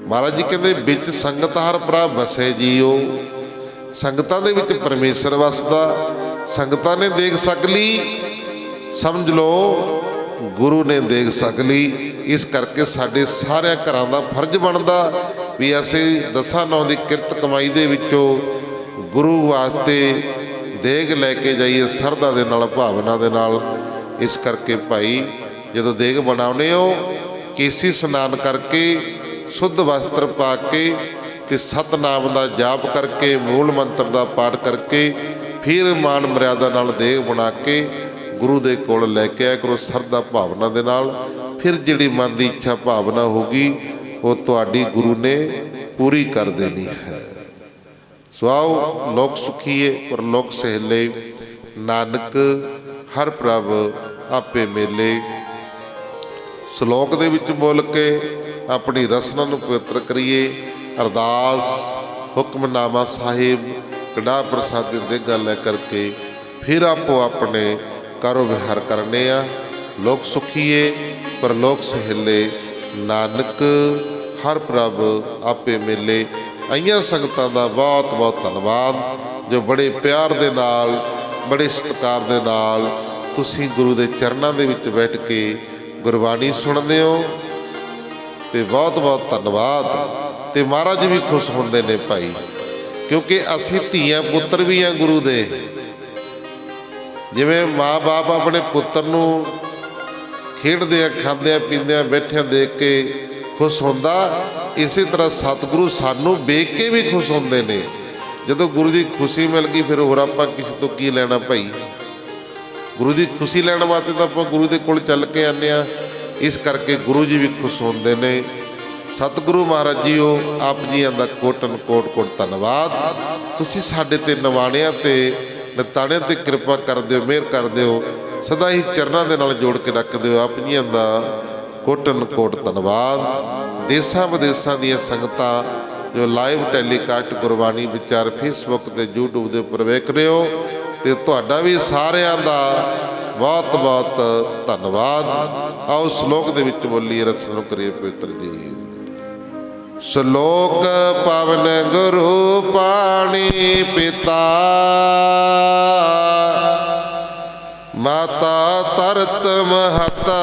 महाराज जी कहते बिच संगत हर प्रभ बसे जीओ। संगतां दे विच परमेश्वर वसदा, संगतां ने देख सक ली, समझ लो गुरु ने देख सक ली। इस करके साडे सारे घरां दा फर्ज बनदा भी असीं 10 दी किरत कमाई दे विचों गुरु वास्ते देग लैके जाइए, सरदा दे नाल, भावना दे नाल। इस करके भाई जदों देग बनाउने हो, केसी स्नान करके शुद्ध वस्त्र पा के ते सतनाम दा जाप करके, मूल मंत्र दा पाठ करके, फिर मान मर्यादा नाल देग बना के गुरु दे कोल लैके आया करो, सरदा भावना दे नाल। फिर जिहड़ी मन दी इच्छा भावना होगी वो तुहाडी गुरु ने पूरी कर देनी है। सो आओ लोक सुखीए परलोक सहेले, नानक हर प्रभ आपे मेले। श्लोक दे विच बोल के अपनी रसना नूं पवित्र करिए। अरदास हुक्मनामा साहिब कड़ा प्रसाद देगा लै करके फिर आपो अपने कारो विहार करने आ। लोक सुखीए परलोक सहेले, नानक हर प्रभ आपे मेले। आईयां संगतां दा बहुत बहुत धन्नवाद, जो बड़े प्यार दे नाल, बड़े सत्कार दे नाल तुसीं गुरु दे चरनां दे विच बैठ के गुरबाणी सुणदे हो, ते बहुत बहुत धन्नवाद। ते महाराज भी खुश हुंदे ने भाई, क्योंकि असीं धीआं पुत्तर भी हैं गुरु दे। जिवें माँ बाप अपने पुत्तर नूं खेडदे खांदे पींदे बैठिਆਂ देख के खुश हुंदा, इस तरह सतगुरु सानू वेख के भी खुश होंदे ने। जदों गुरु की खुशी मिल गई फिर होर आपां किसी तो की लैना भाई। गुरु की खुशी लैण वास्ते तो आपां गुरु दे कोल चल के आने आ। इस करके गुरु जी भी खुश होंदे ने। सतगुरु महाराज जी हो आप जी दा कोटन कोट कोट धन्नवाद। तुसीं साडे ते नवाणिਆਂ ते नताणिਆਂ ते कृपा करदे हो, मेहर करदे हो, सदा ही चरनां दे नाल जोड़ के रखदे हो। आप जी दा कोटन कोट धन्नवाद। देशां विदेशां दीयां संगतां जो लाइव टैलीकास्ट गुरबाणी विचार फेसबुक ते यूट्यूब के उपर वेख रहे हो, तो तुहाडा भी सारियां दा बहुत बहुत धन्नवाद। आओ श्लोक दे विच बोलीए, रचना करिए पवित्र जी। श्लोक पवन गुरु पाणी पिता, माता तरत महता,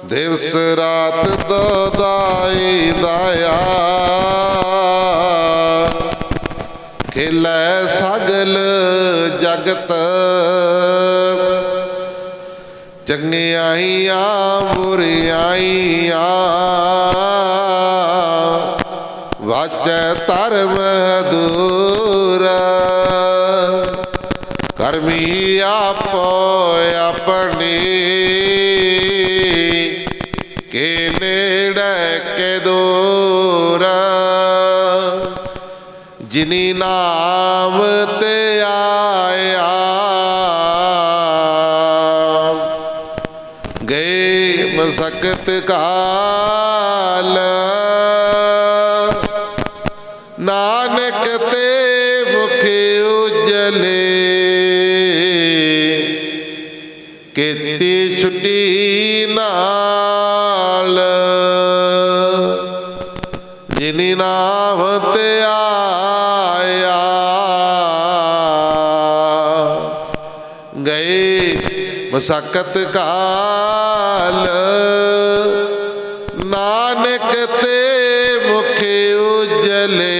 दिवस रात दो दाई दाया, खेलै सगल जगत, चंगियाइयां बुरियाइयां, वाचै धर्म दूर, ਕਰਮੀ ਆਪੋ ਆਪਣੀ ਕੇ ਨੇੜੇ ਕੇ ਦੂਰ ਜਿਨੀ ਨਾਮ ਤੇ ਆਇਆ ਗਏ ਮਸਕਤ ਕਾਲ ਨਾਨਕ ਤੇ ਮੁਖ ਉਜਲੇ ਕੀਤੀ ਛੁੱਟੀ ਨਾਲ ਜਿਨੀ ਨਾਮ ਤੇ ਆਇਆ ਗਏ ਮਸਕਤ ਕਾਲ ਨਾਨਕ ਤੇ ਮੁਖ ਉਜਲੇ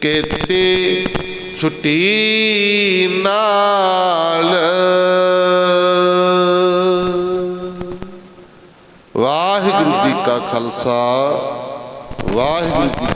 ਕੀਤੀ ਛੁੱਟੀ ਨਾਲ। ਵਾਹਿਗੁਰੂ ਜੀ ਕਾ ਖਾਲਸਾ ਵਾਹਿਗੁਰੂ ਜੀ